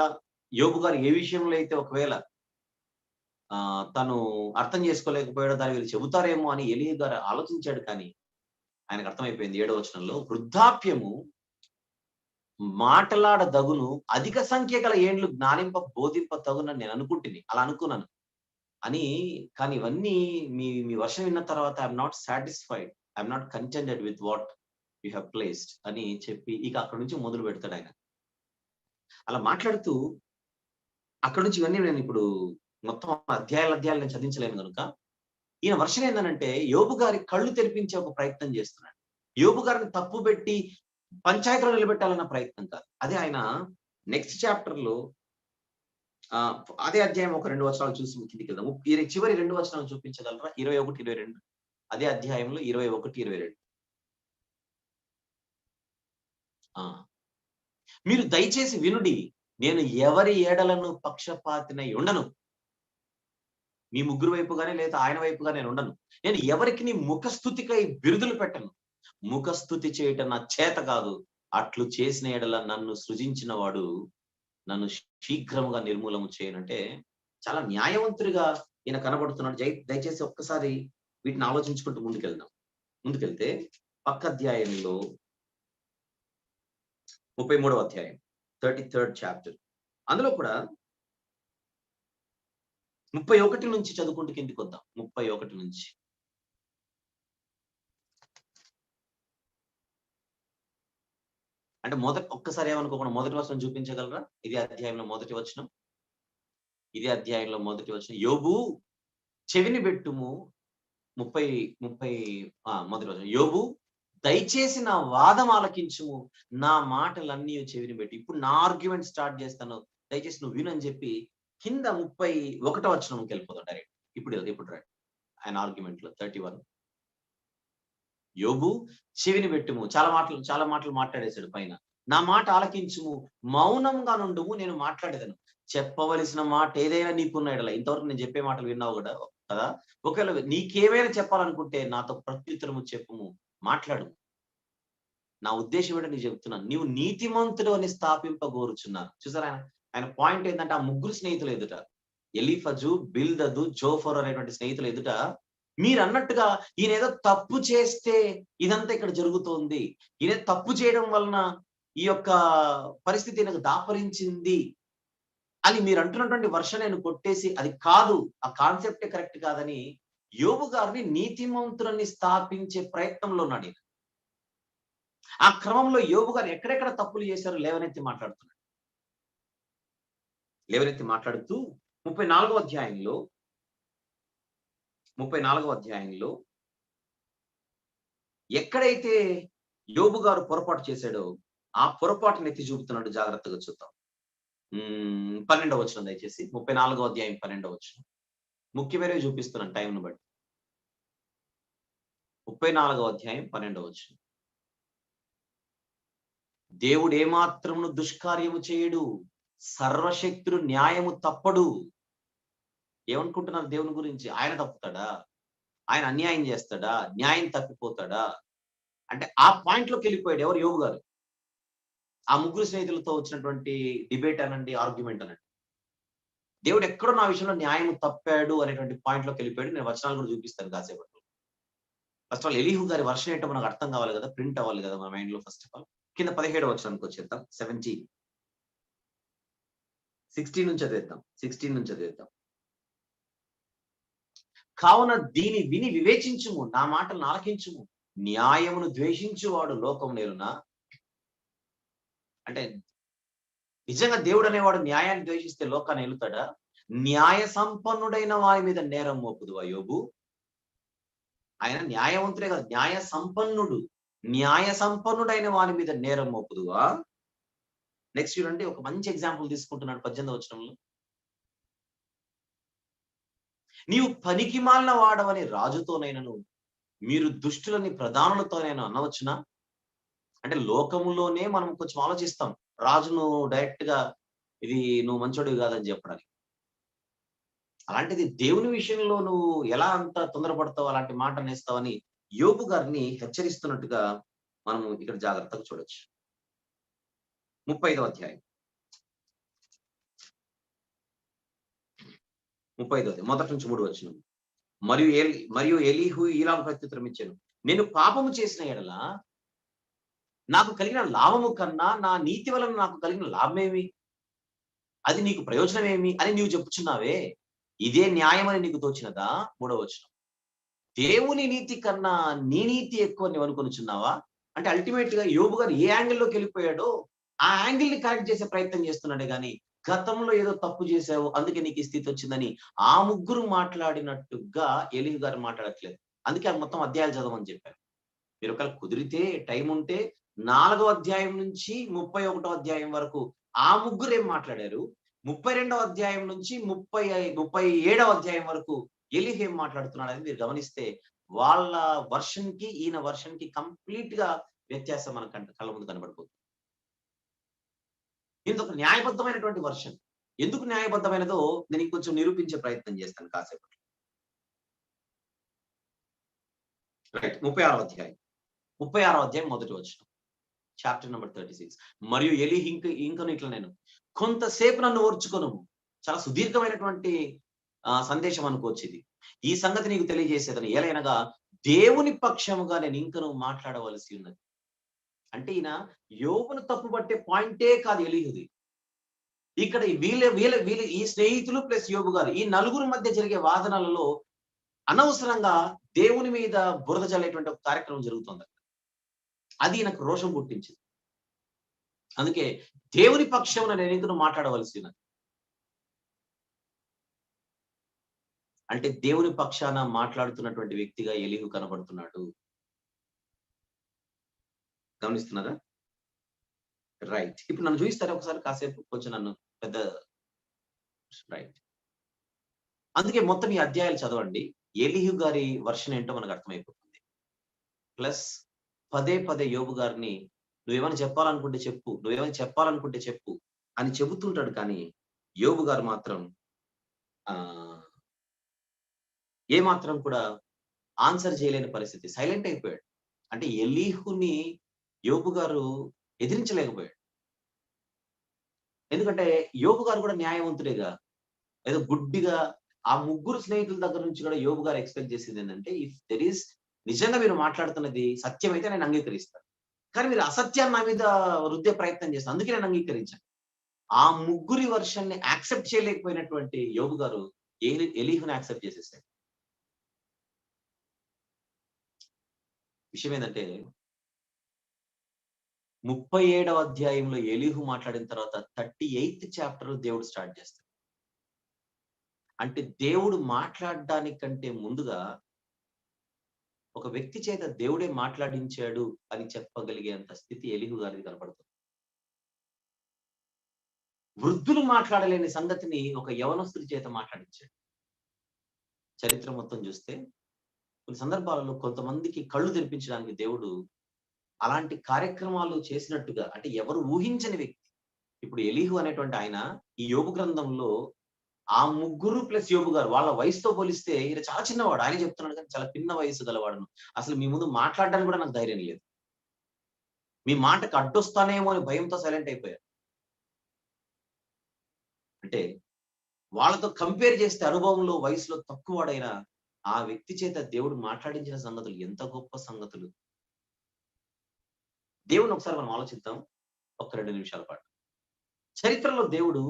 యోబు గారు ఏ విషయంలో అయితే ఒకవేళ తను అర్థం చేసుకోలేకపోయాడో దాన్ని వీళ్ళు చెబుతారేమో అని ఎలీహు గారు ఆలోచించాడు. కానీ ఆయనకు అర్థమైపోయింది 7వ వచనంలో, వృద్ధాప్యము మాటలాడదగును, అధిక సంఖ్య గల ఏండ్లు జ్ఞానింప బోధింప తగునని నేను అనుకుంటుని, అలా అనుకున్నాను అని. కానీ ఇవన్నీ మీ మీ వర్షం విన్న తర్వాత I'm not satisfied, I'm not కంటెంటెడ్ with what you have placed అని చెప్పి ఇక అక్కడ నుంచి మొదలు పెడతాడు ఆయన. అలా మాట్లాడుతూ అక్కడ నుంచి ఇవన్నీ నేను ఇప్పుడు మొత్తం అధ్యాయాలు నేను చదివించలేను కనుక, ఈయన వర్షం ఏంటంటే యోబు గారి కళ్ళు తెరిపించే ఒక ప్రయత్నం చేస్తున్నాడు. యోబు గారిని తప్పు పెట్టి పంచాయతీలో నిలబెట్టాలన్న ప్రయత్నం కాదు. అదే ఆయన నెక్స్ట్ చాప్టర్ లో అదే అధ్యాయం ఒక 2 వచనాలు చూసి కిందికి వెళ్దాం. చివరి 2 వచనాలు చూపించగలరా? 21, 22. అదే అధ్యాయంలో 21, 22. మీరు దయచేసి వినుడి, నేను ఎవరి ఏడలను పక్షపాతినై ఉండను. మీ ముగ్గురు వైపుగానే లేదా ఆయన వైపుగా నేను ఉండను. నేను ఎవరికి ముఖస్థుతికై బిరుదులు పెట్టను. ముఖస్థుతి చేయటం నా చేత కాదు. అట్లు చేసిన ఎడల నన్ను సృజించిన వాడు నన్ను శీఘ్రముగా నిర్మూలము చేయనంటే చాలా న్యాయవంతుడిగా ఈయన కనబడుతున్నాడు. దయచేసి ఒక్కసారి వీటిని ఆలోచించుకుంటూ ముందుకెళ్తే పక్క అధ్యాయంలో 33వ అధ్యాయం 33rd చాప్టర్, అందులో కూడా 31 నుంచి చదువుకుంటూ కిందికి వద్దాం. 31 నుంచి. అంటే ఒక్కసారి ఏమనుకోకుండా మొదటి వచనం చూపించగలరా? ఇదే అధ్యాయంలో మొదటి వచనం. యోబు చెవిని పెట్టుము. 30 మొదటి వచనం. యోబు దయచేసి నా వాదం ఆలకించుము, నా మాటలన్నీ చెవిని పెట్టి. ఇప్పుడు నా ఆర్గ్యుమెంట్ స్టార్ట్ చేస్తాను, దయచేసి నువ్వు విను అని చెప్పి కింద 31వ వచనంకి వెళ్ళిపోతాం డైరెక్ట్. ఇప్పుడు రైట్ ఆయన ఆర్గ్యుమెంట్ లో 31. యోబు చెవిని పెట్టుము. చాలా మాటలు మాట్లాడేశాడు పైన. నా మాట ఆలకించుము, మౌనంగా నుండుము, నేను మాట్లాడేదను. చెప్పవలసిన మాట ఏదైనా నీకున్నాడలా. ఇంతవరకు నేను చెప్పే మాటలు విన్నావు కూడా కదా. ఒకవేళ నీకేమైనా చెప్పాలనుకుంటే నాతో ప్రత్యుత్తరము చెప్పుము, మాట్లాడు. నా ఉద్దేశం ఏంటో నీకు చెప్తున్నాను. నీవు నీతిమంతుడు అని స్థాపింపగోరుచున్నాను. చూసారా ఆయన పాయింట్ ఏంటంటే, ఆ ముగ్గురు స్నేహితులు ఎదుట, ఎలీఫజు, బిల్దదు, జోఫర్ అనేటువంటి స్నేహితులు ఎదుట మీరు అన్నట్టుగా ఈయన ఏదో తప్పు చేస్తే ఇదంతా ఇక్కడ జరుగుతోంది, ఈయన తప్పు చేయడం వలన ఈ యొక్క పరిస్థితి నాకు దాపరించింది అని మీరు అంటున్నటువంటి వర్షం నేను కొట్టేసి అది కాదు, ఆ కాన్సెప్టే కరెక్ట్ కాదని యోబు గారిని నీతిమంతులని స్థాపించే ప్రయత్నంలో ఉన్నాడు. ఆ క్రమంలో యోబు గారు ఎక్కడెక్కడ తప్పులు చేశారో లేవనెత్తి మాట్లాడుతూ 34వ అధ్యాయంలో ఎక్కడైతే యోబు గారు పొరపాటు చేశాడో ఆ పొరపాటును ఎత్తి చూపుతున్నాడు. జాగ్రత్తగా చూద్దాం. 12వ వచనం దయచేసి. 34వ అధ్యాయం 12వ వచనం. ముఖ్యమైనవి చూపిస్తున్నాను టైంను బట్టి. 34వ అధ్యాయం 12వ వచనం. దేవుడు ఏమాత్రమును దుష్కార్యము చేయడు, సర్వశక్తుడు న్యాయము తప్పడు. ఏమనుకుంటున్నారు దేవుని గురించి? ఆయన తప్పుతాడా? ఆయన అన్యాయం చేస్తాడా? న్యాయం తప్పిపోతాడా? అంటే ఆ పాయింట్ లోకి వెళ్ళిపోయాడు ఎవరు? యోబు గారు. ఆ ముగ్గురు స్నేహితులతో వచ్చినటువంటి డిబేట్ అనండి, ఆర్గ్యుమెంట్ అనండి. దేవుడు ఎక్కడో నా విషయంలో న్యాయం తప్పాడు అనేటువంటి పాయింట్ లోకి వెళ్ళిపోయాడు. నేను వచనాలు కూడా చూపిస్తాను కాసేపట్లో. ఫస్ట్ ఆఫ్ ఆల్ ఎలీహు గారి వర్షం ఏంటో మనకు అర్థం కావాలి కదా, ప్రింట్ అవ్వాలి కదా మన మైండ్ లో. ఫస్ట్ ఆఫ్ ఆల్ కింద 17వ వచనానికి వచ్చేద్దాం. 16 నుంచి చదివేద్దాం. కావున దీని విని వివేచించుము, నా మాటలను ఆలకించుము. న్యాయమును ద్వేషించువాడు లోకం నేరునా. అంటే నిజంగా దేవుడు అనేవాడు న్యాయాన్ని ద్వేషిస్తే లోకాన్ని ఏలుతాడా? న్యాయ సంపన్నుడైన వారి మీద నేరం మోపుదువా యోబు? ఆయన న్యాయవంతుడే కదా, న్యాయ సంపన్నుడైన వారి మీద నేరం మోపుదువా? నెక్స్ట్ చూడండి, ఒక మంచి ఎగ్జాంపుల్ తీసుకుంటున్నాడు 18వ వచనంలో. నీవు పనికి మాలిన వాడవని రాజుతోనైనను, మీరు దుష్టులని ప్రధానులతోనైనా అనవచ్చునా? అంటే లోకములోనే మనం కొంచెం ఆలోచిస్తాం, రాజును డైరెక్ట్ గా ఇది నువ్వు మంచోడివి కాదని చెప్పడానికి. అలాంటిది దేవుని విషయంలో నువ్వు ఎలా అంత తొందరపడతావు, అలాంటి మాట నేస్తావని యోబు గారిని హెచ్చరిస్తున్నట్టుగా మనము ఇక్కడ జాగ్రత్తగా చూడొచ్చు. 35వ అధ్యాయం 35వ మొదటి నుంచి 3 వచనం. మరియు ఎలీహు ఇలాగ ప్రత్యుత్తరం ఇచ్చాను, నేను పాపము చేసిన ఎడల నాకు కలిగిన లాభము కన్నా నా నీతి వలన నాకు కలిగిన లాభమేమి, అది నీకు ప్రయోజనం ఏమి అని నీవు చెప్పుచున్నావే, ఇదే న్యాయం అని నీకు తోచినదా? 3వ వచనం. దేవుని నీతి కన్నా నీ నీతి ఎక్కువ నీవు అనుకొనుచున్నావా? అంటే అల్టిమేట్ గా యోబు గారు ఏ యాంగిల్లోకి వెళ్ళిపోయాడో ఆ యాంగిల్ ని కరెక్ట్ చేసే ప్రయత్నం చేస్తున్నాడే గాని, గతంలో ఏదో తప్పు చేశావు అందుకే నీకు ఈ స్థితి వచ్చిందని ఆ ముగ్గురు మాట్లాడినట్టుగా ఎలీహు గారు మాట్లాడట్లేదు. అందుకే ఆ మొత్తం అధ్యాయాలు చదవమని చెప్పారు. మీరు ఒకవేళ కుదిరితే టైం ఉంటే 4వ అధ్యాయం నుంచి 31వ అధ్యాయం వరకు ఆ ముగ్గురు ఏం మాట్లాడారు, 32వ అధ్యాయం నుంచి 37వ అధ్యాయం వరకు ఎలీహు ఏం మాట్లాడుతున్నాడని మీరు గమనిస్తే వాళ్ళ వర్షన్ కి ఈయన వర్షన్ కి కంప్లీట్ గా వ్యత్యాసం మన కళ్ళ ముందు కనబడిపోతుంది. ఇది ఒక న్యాయబద్ధమైనటువంటి వర్షన్. ఎందుకు న్యాయబద్ధమైనదో నేను ఇంకొంచెం నిరూపించే ప్రయత్నం చేస్తాను కాసేపు. రైట్. 36వ అధ్యాయం 36వ అధ్యాయం మొదటి వచనం, చాప్టర్ నెంబర్ 36. మరియు ఎలీహు ఇంకను ఇట్లా నేను కొంతసేపు నన్ను ఓర్చుకొను. చాలా సుదీర్ఘమైనటువంటి సందేశం అనుకోవచ్చు ఇది. ఈ సంగతి నీకు తెలియజేసేదని ఏలైనగా దేవుని పక్షముగా నేను ఇంకను మాట్లాడవలసి ఉన్నది. అంటే ఈయన యోబును తప్పు పట్టే పాయింటే కాదు ఎలీహుది. ఇక్కడ వీళ్ళ ఈ స్నేహితులు ప్లస్ యోబు గారు ఈ నలుగురు మధ్య జరిగే వాదనలలో అనవసరంగా దేవుని మీద బురద జల్లేటువంటి ఒక కార్యక్రమం జరుగుతుంది. అది నాకు రోషం పుట్టించింది. అందుకే దేవుని పక్షమున నేను ఇంకను మాట్లాడవలసి ఉన్నది. అంటే దేవుని పక్షాన మాట్లాడుతున్నటువంటి వ్యక్తిగా ఎలీహు కనబడుతున్నాడు. గమనిస్తున్నారా? రైట్. ఇప్పుడు నన్ను చూపిస్తారా ఒకసారి కాసేపు, కొంచెం నన్ను పెద్ద. రైట్. అందుకే మొత్తం ఈ అధ్యాయాలు చదవండి. ఎలీహు గారి వర్షన్ ఏంటో మనకు అర్థమైపోతుంది. ప్లస్ పదే పదే యోబు గారిని నువ్వేమైనా చెప్పాలనుకుంటే చెప్పు, నువ్వేమైనా చెప్పాలనుకుంటే చెప్పు అని చెబుతుంటాడు. కానీ యోబు గారు మాత్రం ఏమాత్రం కూడా ఆన్సర్ చేయలేని పరిస్థితి, సైలెంట్ అయిపోయాడు. అంటే ఎలీహుని యోబు గారు ఎదిరించలేకపోయాడు. ఎందుకంటే యోబు గారు కూడా న్యాయవంతుడేగా, ఏదో గుడ్డిగా ఆ ముగ్గురు స్నేహితుల దగ్గర నుంచి కూడా యోబు గారు ఎక్స్పెక్ట్ చేసింది ఏంటంటే, ఇఫ్ దెర్ ఈస్ నిజంగా మీరు మాట్లాడుతున్నది సత్యమైతే నేను అంగీకరిస్తాను, కానీ మీరు అసత్యాన్ని నా మీద రుద్దే ప్రయత్నం చేస్తాను, అందుకే నేను అంగీకరించాను. ఆ ముగ్గురి వర్షన్ ని యాక్సెప్ట్ చేయలేకపోయినటువంటి యోబు గారు ఎలీహుని యాక్సెప్ట్ చేసేసాడు. విషయం ఏంటంటే 37వ అధ్యాయంలో ఎలీహు మాట్లాడిన తర్వాత 38th చాప్టర్ దేవుడు స్టార్ట్ చేస్తాడు. అంటే దేవుడు మాట్లాడడానికంటే ముందుగా ఒక వ్యక్తి చేత దేవుడే మాట్లాడించాడు అని చెప్పగలిగేంత స్థితి ఎలీహు గారిది కనపడుతుంది. వృద్ధులు మాట్లాడలేని సంగతిని ఒక యవనస్తుడి చేత మాట్లాడించాడు. చరిత్ర మొత్తం చూస్తే కొన్ని సందర్భాలలో కొంతమందికి కళ్ళు తెరిపించడానికి దేవుడు అలాంటి కార్యక్రమాలు చేసినట్టుగా, అంటే ఎవరు ఊహించని వ్యక్తి. ఇప్పుడు ఎలీహు అనేటువంటి ఆయన ఈ యోబు గ్రంథంలో ఆ ముగ్గురు ప్లస్ యోబు గారు వాళ్ళ వయసుతో పోలిస్తే ఈయన చాలా చిన్నవాడు. ఆయన చెప్తున్నాడు కానీ చాలా పిన్న వయసు గలవాడును, అసలు మీ ముందు మాట్లాడడానికి కూడా నాకు ధైర్యం లేదు, మీ మాటకు అడ్డొస్తానేమో అని భయంతో సైలెంట్ అయిపోయారు. అంటే వాళ్ళతో కంపేర్ చేస్తే అనుభవంలో వయసులో తక్కువవాడైన ఆ వ్యక్తి చేత దేవుడు మాట్లాడించిన సంగతులు ఎంత గొప్ప సంగతులు. దేవుని ఒకసారి మనం ఆలోచిద్దాం ఒక్క 2 నిమిషాల పాటు. చరిత్రలో దేవుడు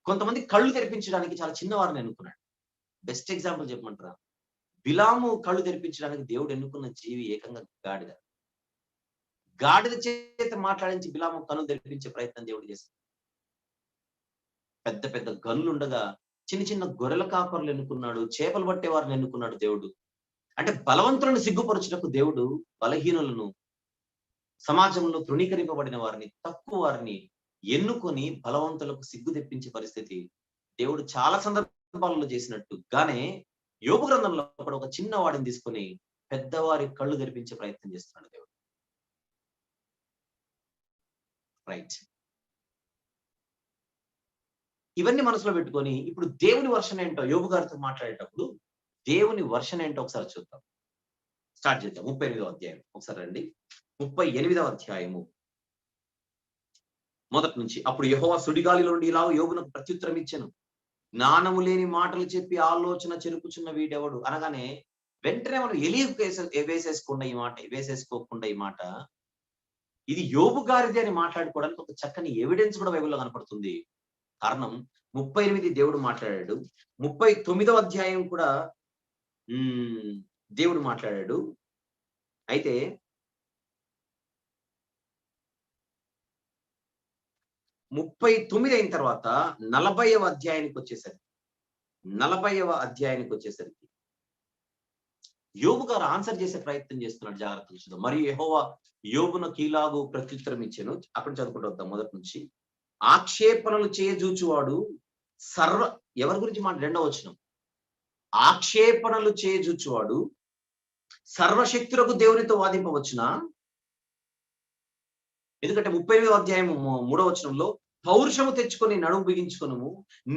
కొంతమంది కళ్ళు తెరిపించడానికి చాలా చిన్నవారిని ఎన్నుకున్నాడు. బెస్ట్ ఎగ్జాంపుల్ చెప్పమంటారా? బిలాము కళ్ళు తెరిపించడానికి దేవుడు ఎన్నుకున్న జీవి ఏకంగా గాడిద. గాడిద చేత మాట్లాడించి బిలాము కళ్ళు తెరిపించే ప్రయత్నం దేవుడు చేశాడు. పెద్ద పెద్ద గనులు ఉండగా చిన్న చిన్న గొర్రెల కాపర్లు ఎన్నుకున్నాడు, చేపలు పట్టే వారిని ఎన్నుకున్నాడు దేవుడు. అంటే బలవంతులను సిగ్గుపరచుటకు దేవుడు బలహీనులను, సమాజంలో తృణీకరింపబడిన వారిని, తక్కువ వారిని ఎన్నుకొని బలవంతులకు సిగ్గు తెప్పించే పరిస్థితి దేవుడు చాలా సందర్భాలలో చేసినట్టుగానే యోబు గ్రంథంలో కూడా ఒక చిన్న వాడిని తీసుకొని పెద్దవారి కళ్ళు తెరిపించే ప్రయత్నం చేస్తున్నాడు దేవుడు. రైట్. ఇవన్నీ మనసులో పెట్టుకొని ఇప్పుడు దేవుని వర్షన్ ఏంటో యోబు గారితో మాట్లాడేటప్పుడు దేవుని వర్షన్ ఏంటో ఒకసారి చూద్దాం. స్టార్ట్ చేద్దాం. 38వ అధ్యాయం ఒకసారి రండి. 38వ అధ్యాయము మొదటి నుంచి. అప్పుడు యెహోవా సుడిగాలిలో నుండి ఇలా యోబునకు ప్రత్యుత్తరం ఇచ్చెను, జ్ఞానము లేని మాటలు చెప్పి ఆలోచన చెరుపుచున్న వీడెవడు అనగానే వెంటనే మనం ఎలీహుకు వేసేసుకోకుండా ఈ మాట ఇది యోబు గారిది అని మాట్లాడుకోవడానికి ఒక చక్కని ఎవిడెన్స్ కూడా బైబిల్లో కనపడుతుంది. కారణం 38 దేవుడు మాట్లాడాడు. 39వ అధ్యాయం కూడా దేవుడు మాట్లాడాడు. అయితే 39 అయిన తర్వాత 40వ అధ్యాయానికి వచ్చేసరికి 40వ అధ్యాయానికి వచ్చేసరికి యోబు గారు ఆన్సర్ చేసే ప్రయత్నం చేస్తున్నాడు. జాగ్రత్తగా చూద్దాం. మరియు యెహోవా యోబునకు ఇలాగు ప్రత్యుత్తరం ఇచ్చెను. అక్కడ చదువుకుంటూ వద్దాం మొదటి నుంచి. ఆక్షేపణలు చేయజూచువాడు ఎవరి గురించి మాట 2వ వచనం. ఆక్షేపణలు చేయజూచువాడు సర్వశక్తులకు దేవునితో వాదింపవచ్చునా? ఎందుకంటే 38వ అధ్యాయం 3వ వచనంలో పౌరుషము తెచ్చుకొని నడుము బిగించుకొనుము,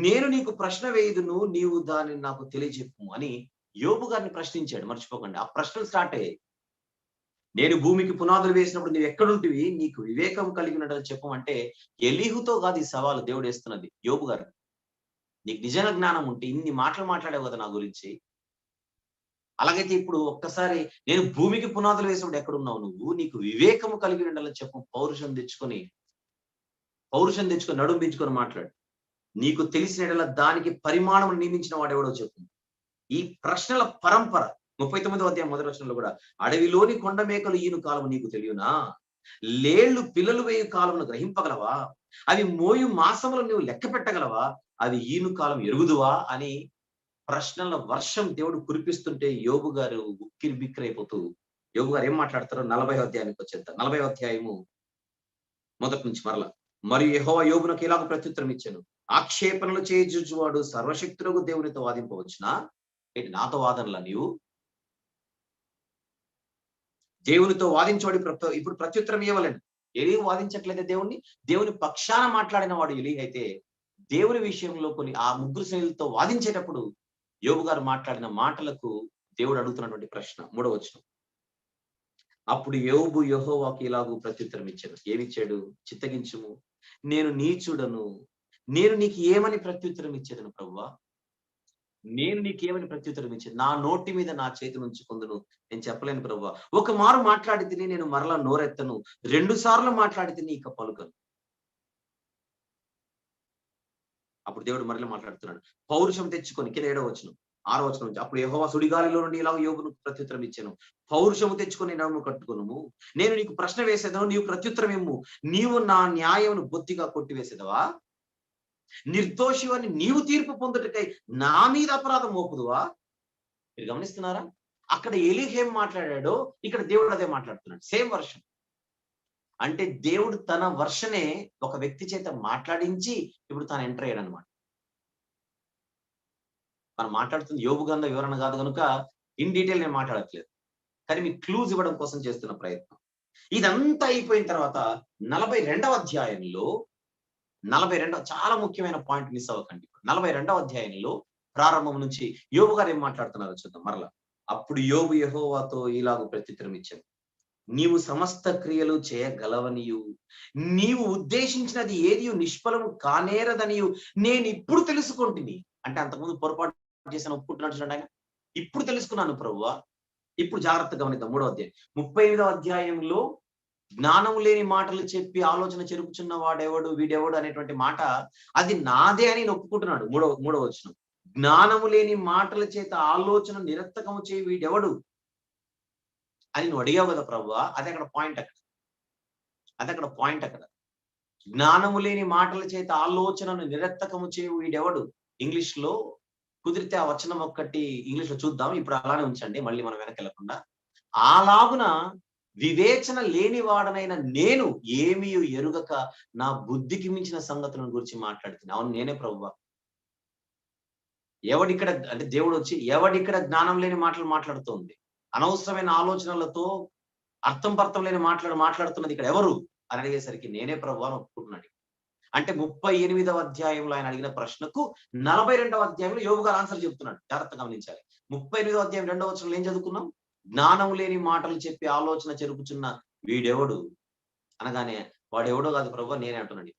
నేను నీకు ప్రశ్న వేయుదును, నీవు దానిని నాకు తెలియజెప్పుము అని యోబు గారిని ప్రశ్నించాడు. మర్చిపోకండి, ఆ ప్రశ్నలు స్టార్ట్ అయ్యాయి. నేను భూమికి పునాదులు వేసినప్పుడు నువ్వు ఎక్కడుంటివి, నీకు వివేకం కలిగి ఉన్నదని చెప్పమంటే ఎలీహుతో కాదు ఈ సవాలు దేవుడు వేస్తున్నది యోబు గారు. నీకు నిజంగా జ్ఞానం ఉంటే ఇన్ని మాటలు మాట్లాడావు కదా నా గురించి. అలాగైతే ఇప్పుడు ఒక్కసారి నేను భూమికి పునాదులు వేసినప్పుడు ఎక్కడున్నావు నువ్వు, నీకు వివేకము కలిగి ఉండాలని చెప్పు. పౌరుషం తెచ్చుకొని నడుంపించుకొని మాట్లాడు. నీకు తెలిసిన దానికి పరిమాణం నియమించిన వాడు ఎవడో చెప్పు. ఈ ప్రశ్నల పరంపర 39వ అధ్యాయం మొదటి వచనంలో కూడా, అడవిలోని కొండ మేకలు ఈను కాలము నీకు తెలియనా? లేళ్లు పిల్లలు వేయు కాలమును గ్రహింపగలవా? అవి మోయు మాసములు నువ్వు లెక్క పెట్టగలవా? అవి ఈను కాలం ఎరుగుదువా అని ప్రశ్నల వర్షం దేవుడు కురిపిస్తుంటే యోబు గారు ఉక్కిరి బిక్కిరైపోతూ యోబు గారు ఏం మాట్లాడతారో 40వ అధ్యాయానికి వచ్చేద్దాం. 40వ అధ్యాయము మొదటి నుంచి మరలా. మరియు యెహోవా యోబునకు ఇలాగ ప్రత్యుత్తరం ఇచ్చెను. ఆక్షేపణలు చేయజూచువాడు సర్వశక్తులకు దేవునితో వాదింపవచ్చునా? ఏంటి నాతో వాదనలా నీవు? దేవునితో వాదించవాడు ఇప్పుడు ప్రత్యుత్తరం ఇవ్వలేను. ఎలీహు వాదించట్లేదే దేవుణ్ణి. దేవుని పక్షాన మాట్లాడిన వాడు ఎలీహు అయితే, దేవుని విషయంలో ఆ ముగ్గురు స్నేహితులతో వాదించేటప్పుడు యోబు గారు మాట్లాడిన మాటలకు దేవుడు అడుగుతున్నటువంటి ప్రశ్న 3వ వచనం. అప్పుడు యోబు యెహోవాకు ఇలాగూ ప్రత్యుత్తరం ఇచ్చాడు. ఏమిచ్చాడు? చిత్తగించుము, నేను నీచుడను, నేను నీకు ఏమని ప్రత్యుత్తరం ఇచ్చేదను ప్రభువా? నేను నీకేమని ప్రత్యుత్తరం ఇచ్చాను? నా నోటి మీద నా చేతి ఉంచుకుందును, నేను చెప్పలేను ప్రభువా. ఒక మారు మాట్లాడి తిని నేను మరలా నోరెత్తను, 2 సార్లు మాట్లాడి తిని ఇక పలుకను. అప్పుడు దేవుడు మరలా మాట్లాడుతున్నాడు. పౌరుషం తెచ్చుకొని, కింద 7వ వచనం 6వ వచనం నుంచి. అప్పుడు యెహోవా సుడిగాలిలో నుండి ఇలా యోబునకు ప్రత్యుత్తరం ఇచ్చాను. పౌరుషము తెచ్చుకొని నడుము కట్టుకొనుము, నేను నీకు ప్రశ్న వేసేదను, నీవు ప్రత్యుత్తరం ఇమ్ము. నీవు నా న్యాయమును బొత్తిగా కొట్టివేసేదవా? నిర్దోషివని నీవు తీర్పు పొందుటకై నా మీద అపరాధం మోపుదువా? మీరు గమనిస్తున్నారా? అక్కడ ఎలీహు ఏం మాట్లాడాడో ఇక్కడ దేవుడు అదే మాట్లాడుతున్నాడు. Same version. అంటే దేవుడు తన వర్షనే ఒక వ్యక్తి చేత మాట్లాడించి ఇప్పుడు తాను ఎంటర్ అయ్యాడు అనమాట. మనం మాట్లాడుతుంది యోబు గ్రంథ వివరణ కాదు కనుక ఇన్ డీటెయిల్ నేను మాట్లాడట్లేదు, కానీ మీకు క్లూజ్ ఇవ్వడం కోసం చేస్తున్న ప్రయత్నం. ఇదంతా అయిపోయిన తర్వాత 42వ అధ్యాయంలో 42 చాలా ముఖ్యమైన పాయింట్ మిస్ అవ్వకండి. 42వ అధ్యాయంలో ప్రారంభం నుంచి యోబు గారు ఏం మాట్లాడుతున్నారో చూద్దాం మరలా. అప్పుడు యోబు యెహోవాతో ఇలాగూ ప్రత్యుత్తరం ఇచ్చాను. నీవు సమస్త క్రియలు చేయగలవనియు, నీవు ఉద్దేశించినది ఏది నిష్ఫలము కానేరదనియు నేను ఇప్పుడు తెలుసుకుంటుని. అంటే అంతకుముందు పొరపాటు చేశాను ఒప్పుకుంటున్నట్టు ఆయన. ఇప్పుడు తెలుసుకున్నాను ప్రభువా. ఇప్పుడు జాగ్రత్తగా గమనిద్దాం. 3వ అధ్యాయం 38వ అధ్యాయంలో జ్ఞానం లేని మాటలు చెప్పి ఆలోచన చెరుపుచున్న వాడెవడు, వీడెవడు అనేటువంటి మాట అది నాదే అని ఒప్పుకుంటున్నాడు. 3వ వచనం. జ్ఞానము లేని మాటల చేత ఆలోచన నిరర్థకము చేయి వీడెవడు అని నువ్వు అడిగావు కదా ప్రభువా. అదే అక్కడ పాయింట్ అక్కడ. జ్ఞానము లేని మాటల చేత ఆలోచనను నిరర్థకము చేయి వీడెవడు. ఇంగ్లీష్ లో కుదిరితే ఆ వచనం ఒక్కటి ఇంగ్లీష్ లో చూద్దాం. ఇప్పుడు అలానే ఉంచండి, మళ్ళీ మనం వెనకెళ్ళకుండా. అలాగున వివేచన లేనివాడనైన నేను ఏమీ ఎరుగక నా బుద్ధికి మించిన సంగతులను గురించి మాట్లాడుతున్నా. అవును నేనే ప్రభువా. ఎవడిక్కడ అంటే దేవుడు వచ్చి ఎవడిక్కడ జ్ఞానం లేని మాటలు మాట్లాడుతోంది, అనవసరమైన ఆలోచనలతో అర్థం లేని మాట్లాడుతున్నది ఇక్కడ ఎవరు అని అడిగేసరికి నేనే ప్రభువా అని ఒప్పుకుంటున్నాడు. అంటే 38వ అధ్యాయంలో ఆయన అడిగిన ప్రశ్నకు 42వ అధ్యాయంలో యోబు గారు ఆన్సర్ చెప్తున్నాడు. జాగ్రత్తగా గమనించాలి. 38వ అధ్యాయం 2వ వచనంలో ఏం చదువుకున్నాం? జ్ఞానం లేని మాటలు చెప్పి ఆలోచన చెరుపుచున్న వీడెవడు అనగానే వాడెవడో కాదు ప్రభువా నేనే అంటున్నాడు.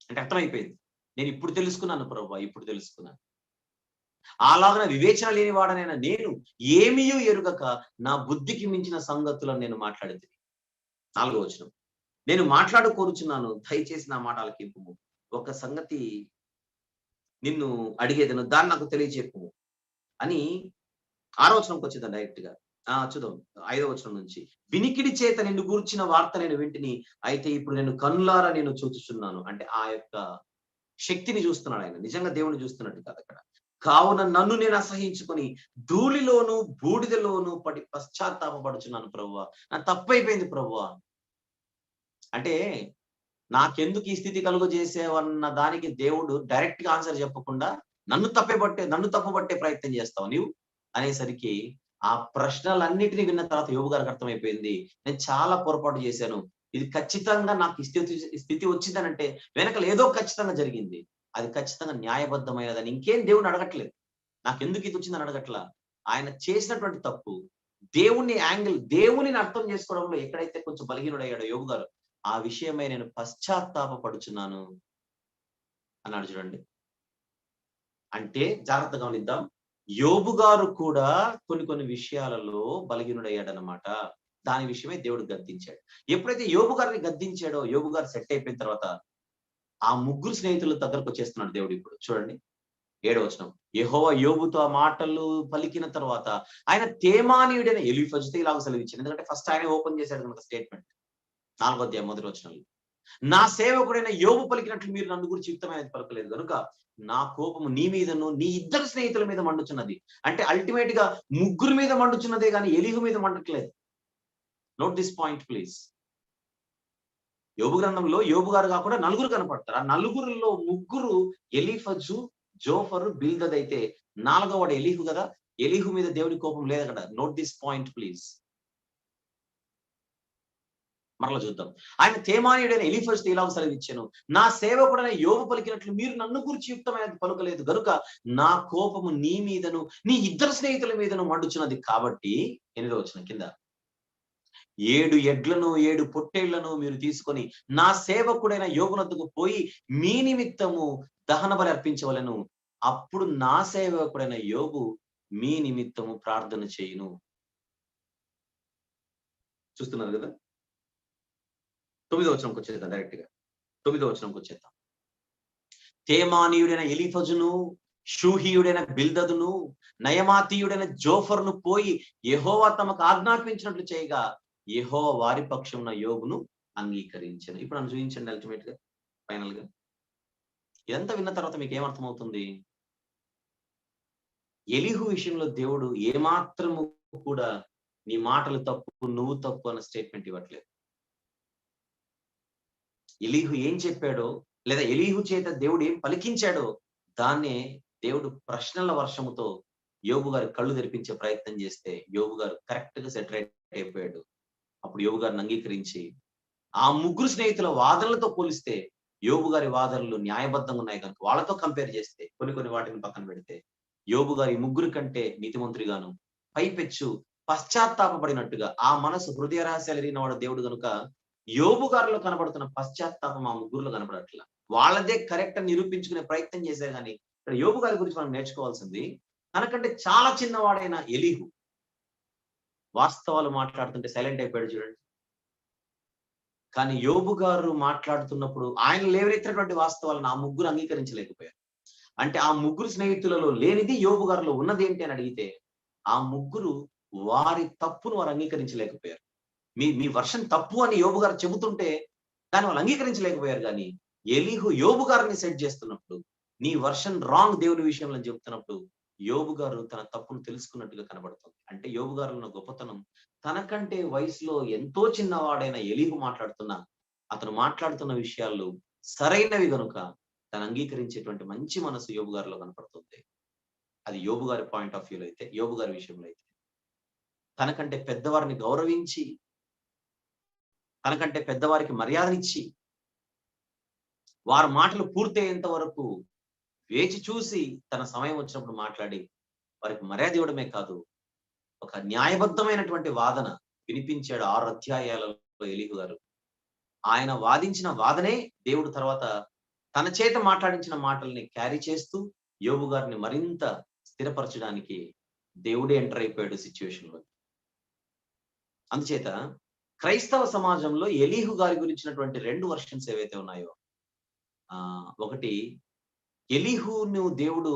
అంటే అర్థమైపోయింది. నేను ఇప్పుడు తెలుసుకున్నాను ప్రభువా, ఇప్పుడు తెలుసుకున్నాను. అలాగన వివేచన లేని వాడనైనా నేను ఏమీ ఎరుగక నా బుద్ధికి మించిన సంగతులను నేను మాట్లాడింది. 4వ వచనం. నేను మాట్లాడుకోరుచున్నాను, దయచేసి నా మాట ఆలకింపుము. ఒక సంగతి నిన్ను అడిగేదను, దాన్ని నాకు తెలియజెప్పుము అని 6వ వచనంకి వచ్చేద్దాం డైరెక్ట్ గా. చూద్దాం 5వ వచనం నుంచి. వినికిడి చేత నిన్ను గూర్చిన వార్త నేను వింటిని, అయితే ఇప్పుడు నేను కన్నులారా నేను చూచుచున్నాను. అంటే ఆ యొక్క శక్తిని చూస్తున్నాడు ఆయన. నిజంగా దేవుని చూస్తున్నట్టు కాదు అక్కడ. కావున నన్ను నేను అసహించుకొని ధూళిలోను బూడిదలోను పడి పశ్చాత్తాపపడుచున్నాను ప్రభువా. నా తప్పైపోయింది ప్రభువా. అంటే నాకెందుకు ఈ స్థితి కలుగజేసేవన్న దానికి దేవుడు డైరెక్ట్ గా ఆన్సర్ చెప్పకుండా నన్ను తప్పుపట్టే ప్రయత్నం చేస్తావు నీవు అనేసరికి ఆ ప్రశ్నలన్నిటిని విన్న తర్వాత యోబు గారికి అర్థమైపోయింది, నేను చాలా పొరపాటు చేశాను. ఇది ఖచ్చితంగా నాకు ఈ స్థితి వచ్చిందనంటే వెనకలు ఏదో ఖచ్చితంగా జరిగింది. అది ఖచ్చితంగా న్యాయబద్ధమైనదని ఇంకేం దేవుని అడగట్లేదు. నాకెందుకు ఇది వచ్చిందని అడగట్లా. ఆయన చేసినటువంటి తప్పు దేవునిని అర్థం చేసుకోవడంలో ఎక్కడైతే కొంచెం బలహీనుడయ్యాడో యోబు గారు, ఆ విషయమై నేను పశ్చాత్తాపపడుచున్నాను అన్నాడు చూడండి. అంటే జాగ్రత్తగా గమనిద్దాం, యోబు గారు కూడా కొన్ని విషయాలలో బలహీనుడయ్యాడనమాట. దాని విషయమే దేవుడు గద్దించాడు. ఎప్పుడైతే యోబు గారిని గద్దించాడో యోబు గారు సెట్ అయిపోయిన తర్వాత ఆ ముగ్గురు స్నేహితుల దగ్గరకు వచ్చేస్తున్నాడు దేవుడు. ఇప్పుడు చూడండి 7వ వచనం. యెహోవా యోబుతో ఆ మాటలు పలికిన తర్వాత ఆయన తేమానీయుడైన ఎలీఫజుతో ఇలాగ సెలవిచ్చాడు. ఎందుకంటే ఫస్ట్ ఆయన ఓపెన్ చేశాడు కనుక స్టేట్మెంట్. 4వ అధ్యాయం 1వ వచనంలో, నా సేవకుడైన యోబు పలికినట్లు మీరు నన్ను గురించి యుక్తమైనది పలకలేదు కనుక నా కోపము నీ మీదను నీ ఇద్దరు స్నేహితుల మీద మండుచున్నది. అంటే అల్టిమేట్ గా ముగ్గురు మీద మండుచున్నదే కానీ ఎలీహు మీద మండట్లేదు. Note this point please. యోబు గ్రంథంలో యోబు గారు కాకుండా నలుగురు కనపడతారు. ఆ నలుగురులో ముగ్గురు ఎలీఫజు, జోఫరు, బిల్దద్ అయితే 4వ వాడు ఎలీహు కదా. ఎలీహు మీద దేవుడి కోపం లేదు కదా. Note this point please. మరలా చూద్దాం. ఆయన తేమానీయుడైన ఎలీఫజుతో ఇలాగ సెలవిచ్చాను, నా సేవకుడైన యోబు పలికినట్లు మీరు నన్ను గురించి యుక్తమైనది పలుకలేదు గనుక నా కోపము నీ మీదను నీ ఇద్దరు స్నేహితుల మీదను మండుచున్నది. కాబట్టి 8వ వచనం కింద, 7 ఎడ్లను 7 పొట్టేళ్లను మీరు తీసుకొని నా సేవకుడైన యోబునొద్దకు పోయి మీ నిమిత్తము దహన బలి అర్పించవలెను. అప్పుడు నా సేవకుడైన యోబు మీ నిమిత్తము ప్రార్థన చేయును. చూస్తున్నారు కదా. 9వ వచనంకి వచ్చేద్దాం డైరెక్ట్ గా. 9వ వచనంకి వచ్చేద్దాం. తేమానీయుడైన ఎలీఫజును, షూహీయుడైన బిల్దదును, నయమాతీయుడైన జోఫర్ను పోయి యెహోవా తమకు ఆజ్ఞాపించినట్లు చేయగా యెహోవా వారి పక్షమున యోబును అంగీకరించెను. ఇప్పుడు నన్ను చూపించండి అల్టిమేట్ గా, ఫైనల్ గా. ఇదంతా విన్న తర్వాత మీకు ఏమర్థమవుతుంది? ఎలీహు విషయంలో దేవుడు ఏమాత్రము కూడా నీ మాటలు తప్పు, నువ్వు తప్పు అన్న స్టేట్మెంట్ ఇవ్వట్లేదు. ఎలీహు ఏం చెప్పాడో లేదా ఎలీహు చేత దేవుడు ఏం పలికించాడో దాన్నే దేవుడు ప్రశ్నల వర్షముతో యోబు గారు కళ్ళు తెరిపించే ప్రయత్నం చేస్తే యోబు గారు కరెక్ట్ గా సెటరేట్ అయిపోయాడు. అప్పుడు యోబు గారిని అంగీకరించి ఆ ముగ్గురు స్నేహితుల వాదనలతో పోలిస్తే యోబు గారి వాదనలు న్యాయబద్ధంగా ఉన్నాయి కనుక వాళ్ళతో కంపేర్ చేస్తే కొన్ని వాటిని పక్కన పెడితే యోబు గారి ముగ్గురు కంటే నీతిమంతుడిగాను పైపెచ్చు పశ్చాత్తాపడినట్టుగా ఆ మనసు హృదయ రహస్యాలు ఎరిగిన వాడు దేవుడు కనుక యోబు గారిలో కనబడుతున్న పశ్చాత్తాపం ఆ ముగ్గురులో కనబడట్లా. వాళ్ళదే కరెక్ట్ అని నిరూపించుకునే ప్రయత్నం చేశారు. కానీ ఇక్కడ యోబు గారి గురించి మనం నేర్చుకోవాల్సింది, తనకంటే చాలా చిన్నవాడైన ఎలీహు వాస్తవాలు మాట్లాడుతుంటే సైలెంట్ అయిపోయాడు చూడండి. కానీ యోబు గారు మాట్లాడుతున్నప్పుడు ఆయన లేవనెత్తినటువంటి వాస్తవాలను ఆ ముగ్గురు అంగీకరించలేకపోయారు. అంటే ఆ ముగ్గురు స్నేహితులలో లేనిది యోబు గారిలో ఉన్నది ఏంటి అని అడిగితే ఆ ముగ్గురు వారి తప్పును వారు అంగీకరించలేకపోయారు. మీ వర్షన్ తప్పు అని యోబు గారు చెబుతుంటే దాన్ని వాళ్ళు అంగీకరించలేకపోయారు. కానీ ఎలీహు యోబు గారిని సెట్ చేస్తున్నప్పుడు, నీ వర్షన్ రాంగ్ దేవుని విషయంలో చెబుతున్నప్పుడు యోబు గారు తన తప్పును తెలుసుకున్నట్టుగా కనబడుతుంది. అంటే యోబు గారు ఉన్న గొప్పతనం, తనకంటే వయసులో ఎంతో చిన్నవాడైన ఎలీహు అతను మాట్లాడుతున్న విషయాలు సరైనవి గనుక తను అంగీకరించేటువంటి మంచి మనసు యోబు గారిలో కనపడుతుంది. అది యోబు గారి పాయింట్ ఆఫ్ వ్యూలో అయితే, యోబు గారి విషయంలో అయితే తనకంటే పెద్దవారిని గౌరవించి, తనకంటే పెద్దవారికి మర్యాదనిచ్చి, వారి మాటలు పూర్తయ్యేంత వరకు వేచి చూసి తన సమయం వచ్చినప్పుడు మాట్లాడి వారికి మర్యాద ఇవ్వడమే కాదు, ఒక న్యాయబద్ధమైనటువంటి వాదన వినిపించాడు 6 అధ్యాయాలలో ఎలీహు గారు. ఆయన వాదించిన వాదనే దేవుడు తర్వాత తన చేత మాట్లాడించిన మాటల్ని క్యారీ చేస్తూ యోబు గారిని మరింత స్థిరపరచడానికి దేవుడే ఎంటర్ అయిపోయాడు సిచ్యువేషన్ లో. అందుచేత క్రైస్తవ సమాజంలో ఎలీహు గారి గురించినటువంటి 2 వర్షన్స్ ఏవైతే ఉన్నాయో, ఒకటి ఎలీహును దేవుడు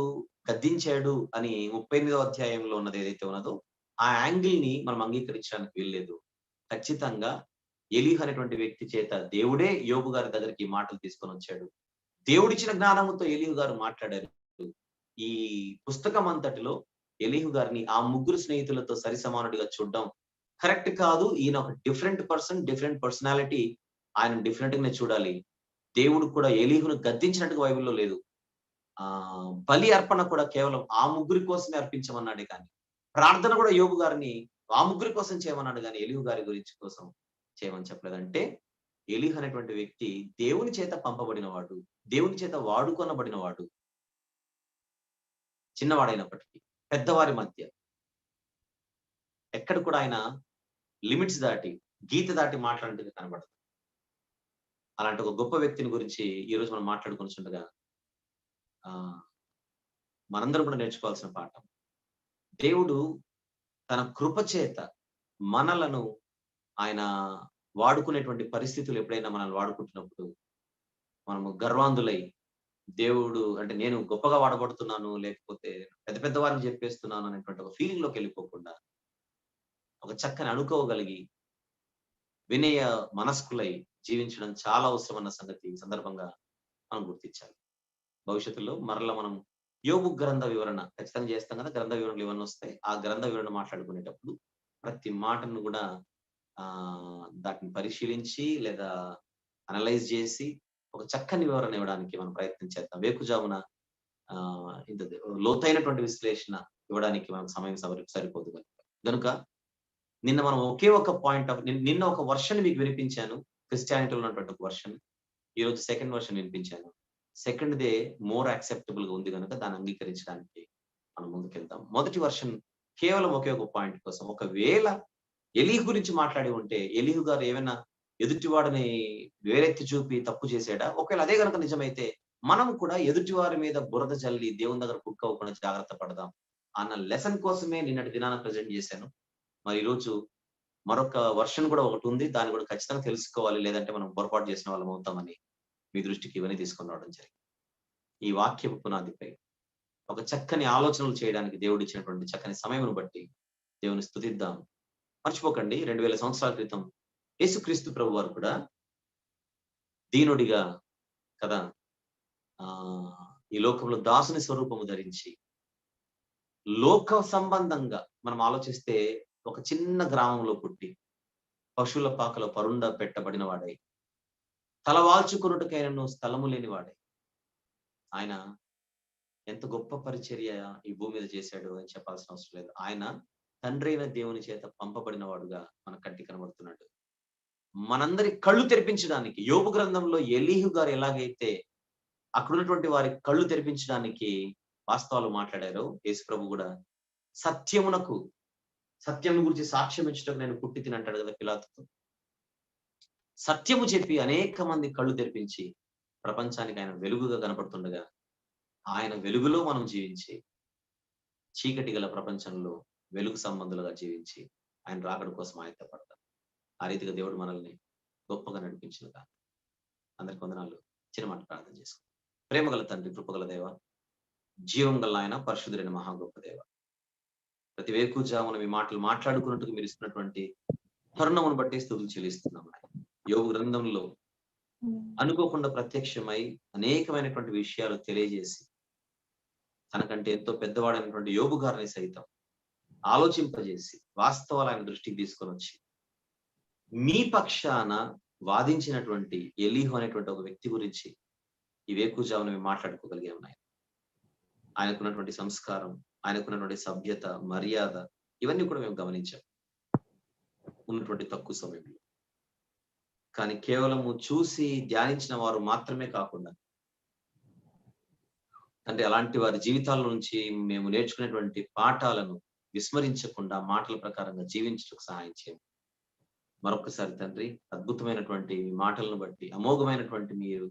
గద్దించాడు అని 38వ అధ్యాయంలో ఉన్నది ఏదైతే ఉన్నదో, ఆ యాంగిల్ ని మనం అంగీకరించడానికి వీల్లేదు. ఖచ్చితంగా ఎలీహు అనేటువంటి వ్యక్తి చేత దేవుడే యోబు గారి దగ్గరికి ఈ మాటలు తీసుకొని వచ్చాడు. దేవుడిచ్చిన జ్ఞానముతో ఎలీహు గారు మాట్లాడారు. ఈ పుస్తకం అంతటిలో ఎలీహు గారిని ఆ ముగ్గురు స్నేహితులతో సరిసమానుడిగా చూడడం కరెక్ట్ కాదు. ఈయన ఒక డిఫరెంట్ పర్సన్, డిఫరెంట్ పర్సనాలిటీ. ఆయన డిఫరెంట్ గానే చూడాలి. దేవుడు కూడా ఎలీహును గద్దించినట్టుగా బైబిల్‌లో లేదు. బలి అర్పణ కూడా కేవలం ఆ ముగ్గురి కోసమే అర్పించమన్నాడే కానీ, ప్రార్థన కూడా యోబు గారిని ఆ ముగ్గురి కోసం చేయమన్నాడు గాని ఎలీహు గారి గురించి కోసం చేయమని చెప్పలేదు. అంటే ఎలీహు అనేటువంటి వ్యక్తి దేవుని చేత పంపబడినవాడు, దేవుని చేత వాడుకొనబడినవాడు. చిన్నవాడైనప్పటికీ పెద్దవారి మధ్య ఎక్కడ కూడా ఆయన లిమిట్స్ దాటి, గీత దాటి మాట్లాడినట్టుగా కనబడదు. అలాంటి ఒక గొప్ప వ్యక్తిని గురించి ఈ రోజు మనం మాట్లాడుకొనిచుండగా, మనందరం కూడా నేర్చుకోవాల్సిన పాఠం. దేవుడు తన కృప చేత మనలను ఆయన వాడుకునేటువంటి పరిస్థితులు ఎప్పుడైనా మనల్ని వాడుకుంటున్నప్పుడు, మనము గర్వాంధులై దేవుడు అంటే నేను గొప్పగా వాడబడుతున్నాను, లేకపోతే పెద్ద పెద్ద వారిని చెప్పేస్తున్నాను అనేటువంటి ఒక ఫీలింగ్ లోకి వెళ్ళిపోకుండా, ఒక చక్కని అనుకోగలిగి వినయ మనస్కులై జీవించడం చాలా అవసరం అన్న సంగతి ఈ సందర్భంగా మనం గుర్తించాలి. భవిష్యత్తులో మరలా మనం యోబు గ్రంథ వివరణ ఖచ్చితంగా చేస్తాం కదా. గ్రంథ వివరణలు ఇవన్నీ వస్తాయి. ఆ గ్రంథ వివరణ మాట్లాడుకునేటప్పుడు ప్రతి మాటను కూడా దాటిని పరిశీలించి లేదా అనలైజ్ చేసి ఒక చక్కని వివరణ ఇవ్వడానికి మనం ప్రయత్నం చేద్దాం. వేకుజామున ఇంత లోతైనటువంటి విశ్లేషణ ఇవ్వడానికి మనకు సమయం సరిపోదు కనుక నిన్న మనం ఒకే ఒక పాయింట్ నిన్న ఒక వర్షన్ మీకు వినిపించాను. క్రిస్టియానిటీలో ఉన్నటువంటి ఒక వర్షన్. ఈ రోజు సెకండ్ వర్షన్ వినిపించాను. సెకండ్ దే మోర్ యాక్సెప్టబుల్ గా ఉంది కనుక దాన్ని అంగీకరించడానికి మనం ముందుకెళ్తాం. మొదటి వర్షన్ కేవలం ఒకే ఒక పాయింట్ కోసం. ఒకవేళ ఎలీహు గురించి మాట్లాడి ఉంటే ఎలీహు గారు ఏమైనా ఎదుటివాడిని వేరెత్తి చూపి తప్పు చేసాడా? ఒకవేళ అదే కనుక నిజమైతే మనం కూడా ఎదుటివారి మీద బురద చల్లి దేవుని దగ్గర కుక్ అవ్వకుండా జాగ్రత్త పడదాం అన్న లెసన్ కోసమే నిన్నటి దినాన ప్రజెంట్ చేశాను. మరి ఈరోజు మరొక వర్షన్ కూడా ఒకటి ఉంది. దాన్ని కూడా ఖచ్చితంగా తెలుసుకోవాలి. లేదంటే మనం పొరపాటు చేసిన వాళ్ళం అవుతామని మీ దృష్టికి ఇవన్నీ తీసుకొని రావడం జరిగింది. ఈ వాక్యపు పునాదిపై ఒక చక్కని ఆలోచనలు చేయడానికి దేవుడు ఇచ్చినటువంటి చక్కని సమయమును బట్టి దేవుని స్తుతిద్దాం. మర్చిపోకండి 2000 సంవత్సరాల క్రితం యేసుక్రీస్తు ప్రభు వారు కూడా దీనుడిగా కదా ఈ లోకంలో దాసుని స్వరూపము ధరించి లోక సంబంధంగా మనం ఆలోచిస్తే ఒక చిన్న గ్రామంలో పుట్టి పశువుల పాకలో పరుండ పెట్టబడిన వాడై తలవాల్చుకొనుటకైనను స్థలము లేని వాడై ఆయన ఎంత గొప్ప పరిచర్య ఈ భూమి మీద చేశాడు అని చెప్పాల్సిన అవసరం లేదు. ఆయన తండ్రి అయిన దేవుని చేత పంపబడిన వాడుగా మన కంటికి కనబడుతున్నాడు. మనందరి కళ్ళు తెరిపించడానికి యోబు గ్రంథంలో ఎలీహు గారు ఎలాగైతే అక్కడ ఉన్నటువంటి వారి కళ్ళు తెరిపించడానికి వాస్తవాలు మాట్లాడారో, యేసు ప్రభు కూడా సత్యం గురించి సాక్ష్యం ఇచ్చటకు నేను పుట్టి తిని అంటాడు కదా పిలాతుతో. సత్యము చెప్పి అనేక మంది కళ్ళు తెరిపించి ప్రపంచానికి ఆయన వెలుగుగా కనపడుతుండగా, ఆయన వెలుగులో మనం జీవించి చీకటి గల ప్రపంచంలో వెలుగు సంబంధులుగా జీవించి ఆయన రాకడ కోసం ఆయత్తపడతాం. ఆ రీతిగా దేవుడు మనల్ని గొప్పగా నడిపించినగా. అందరికి వందనాలు. చిన్న మాట ప్రార్థన చేసుకుంటాం. ప్రేమగల తండ్రి, కృపగల దేవ, జీవం గల ఆయన, పరిశుద్ధులైన మహా గొప్ప దేవ, ప్రతి వేకుజామున మీ మాటలు మాట్లాడుకున్నట్టుగా మీరు ఇస్తున్నటువంటి తరుణమును బట్టి స్తుతులు చెల్లిస్తున్నాం. యోబు గ్రంథంలో అనుకోకుండా ప్రత్యక్షమై అనేకమైనటువంటి విషయాలు తెలియజేసి తనకంటే ఎంతో పెద్దవాడైనటువంటి యోబు గారిని సైతం ఆలోచింపజేసి వాస్తవాలు ఆయన దృష్టికి తీసుకొని వచ్చి మీ పక్షాన వాదించినటువంటి ఎలీహు అనేటువంటి ఒక వ్యక్తి గురించి ఈ వేకుజామున మేము మాట్లాడుకోగలిగే ఉన్నాయి. ఆయనకున్నటువంటి సంస్కారం, ఆయనకున్నటువంటి సభ్యత, మర్యాద ఇవన్నీ కూడా మేము గమనించాం ఉన్నటువంటి తక్కువ సమయంలో. కానీ కేవలము చూసి ధ్యానించిన వారు మాత్రమే కాకుండా అంటే అలాంటి వారి జీవితాల నుంచి మేము నేర్చుకునేటువంటి పాఠాలను విస్మరించకుండా మాటల ప్రకారంగా జీవించడానికి సహాయం చేయండి. మరొకసారి తండ్రి, అద్భుతమైనటువంటి మాటలను బట్టి, అమోఘమైనటువంటి మీరు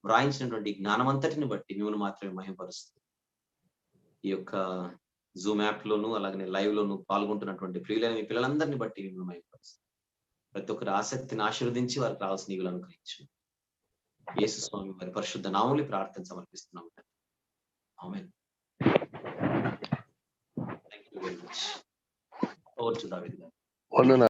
వ్రాయించినటువంటి జ్ఞానమంతటిని బట్టి మిమ్మల్ని మాత్రమే మహిమపరుస్తుంది. ఈ యొక్క జూమ్ యాప్ లోను అలాగే లైవ్ లోను పాల్గొంటున్నటువంటి ప్రియులైన మీ పిల్లలందరినీ బట్టి మిమ్మల్ని మహిమపరుస్తుంది. ప్రతి ఒక్కరి ఆసక్తిని ఆశీర్వదించి వారికి రావాల్సిన ఈవులు అనుగ్రహించు. యేసు స్వామి వారి పరిశుద్ధ నామములో ప్రార్థన సమర్పిస్తున్నాం. ఆమేన్. Thank you very much. Over to దావీద్ గారు. వందనాలు.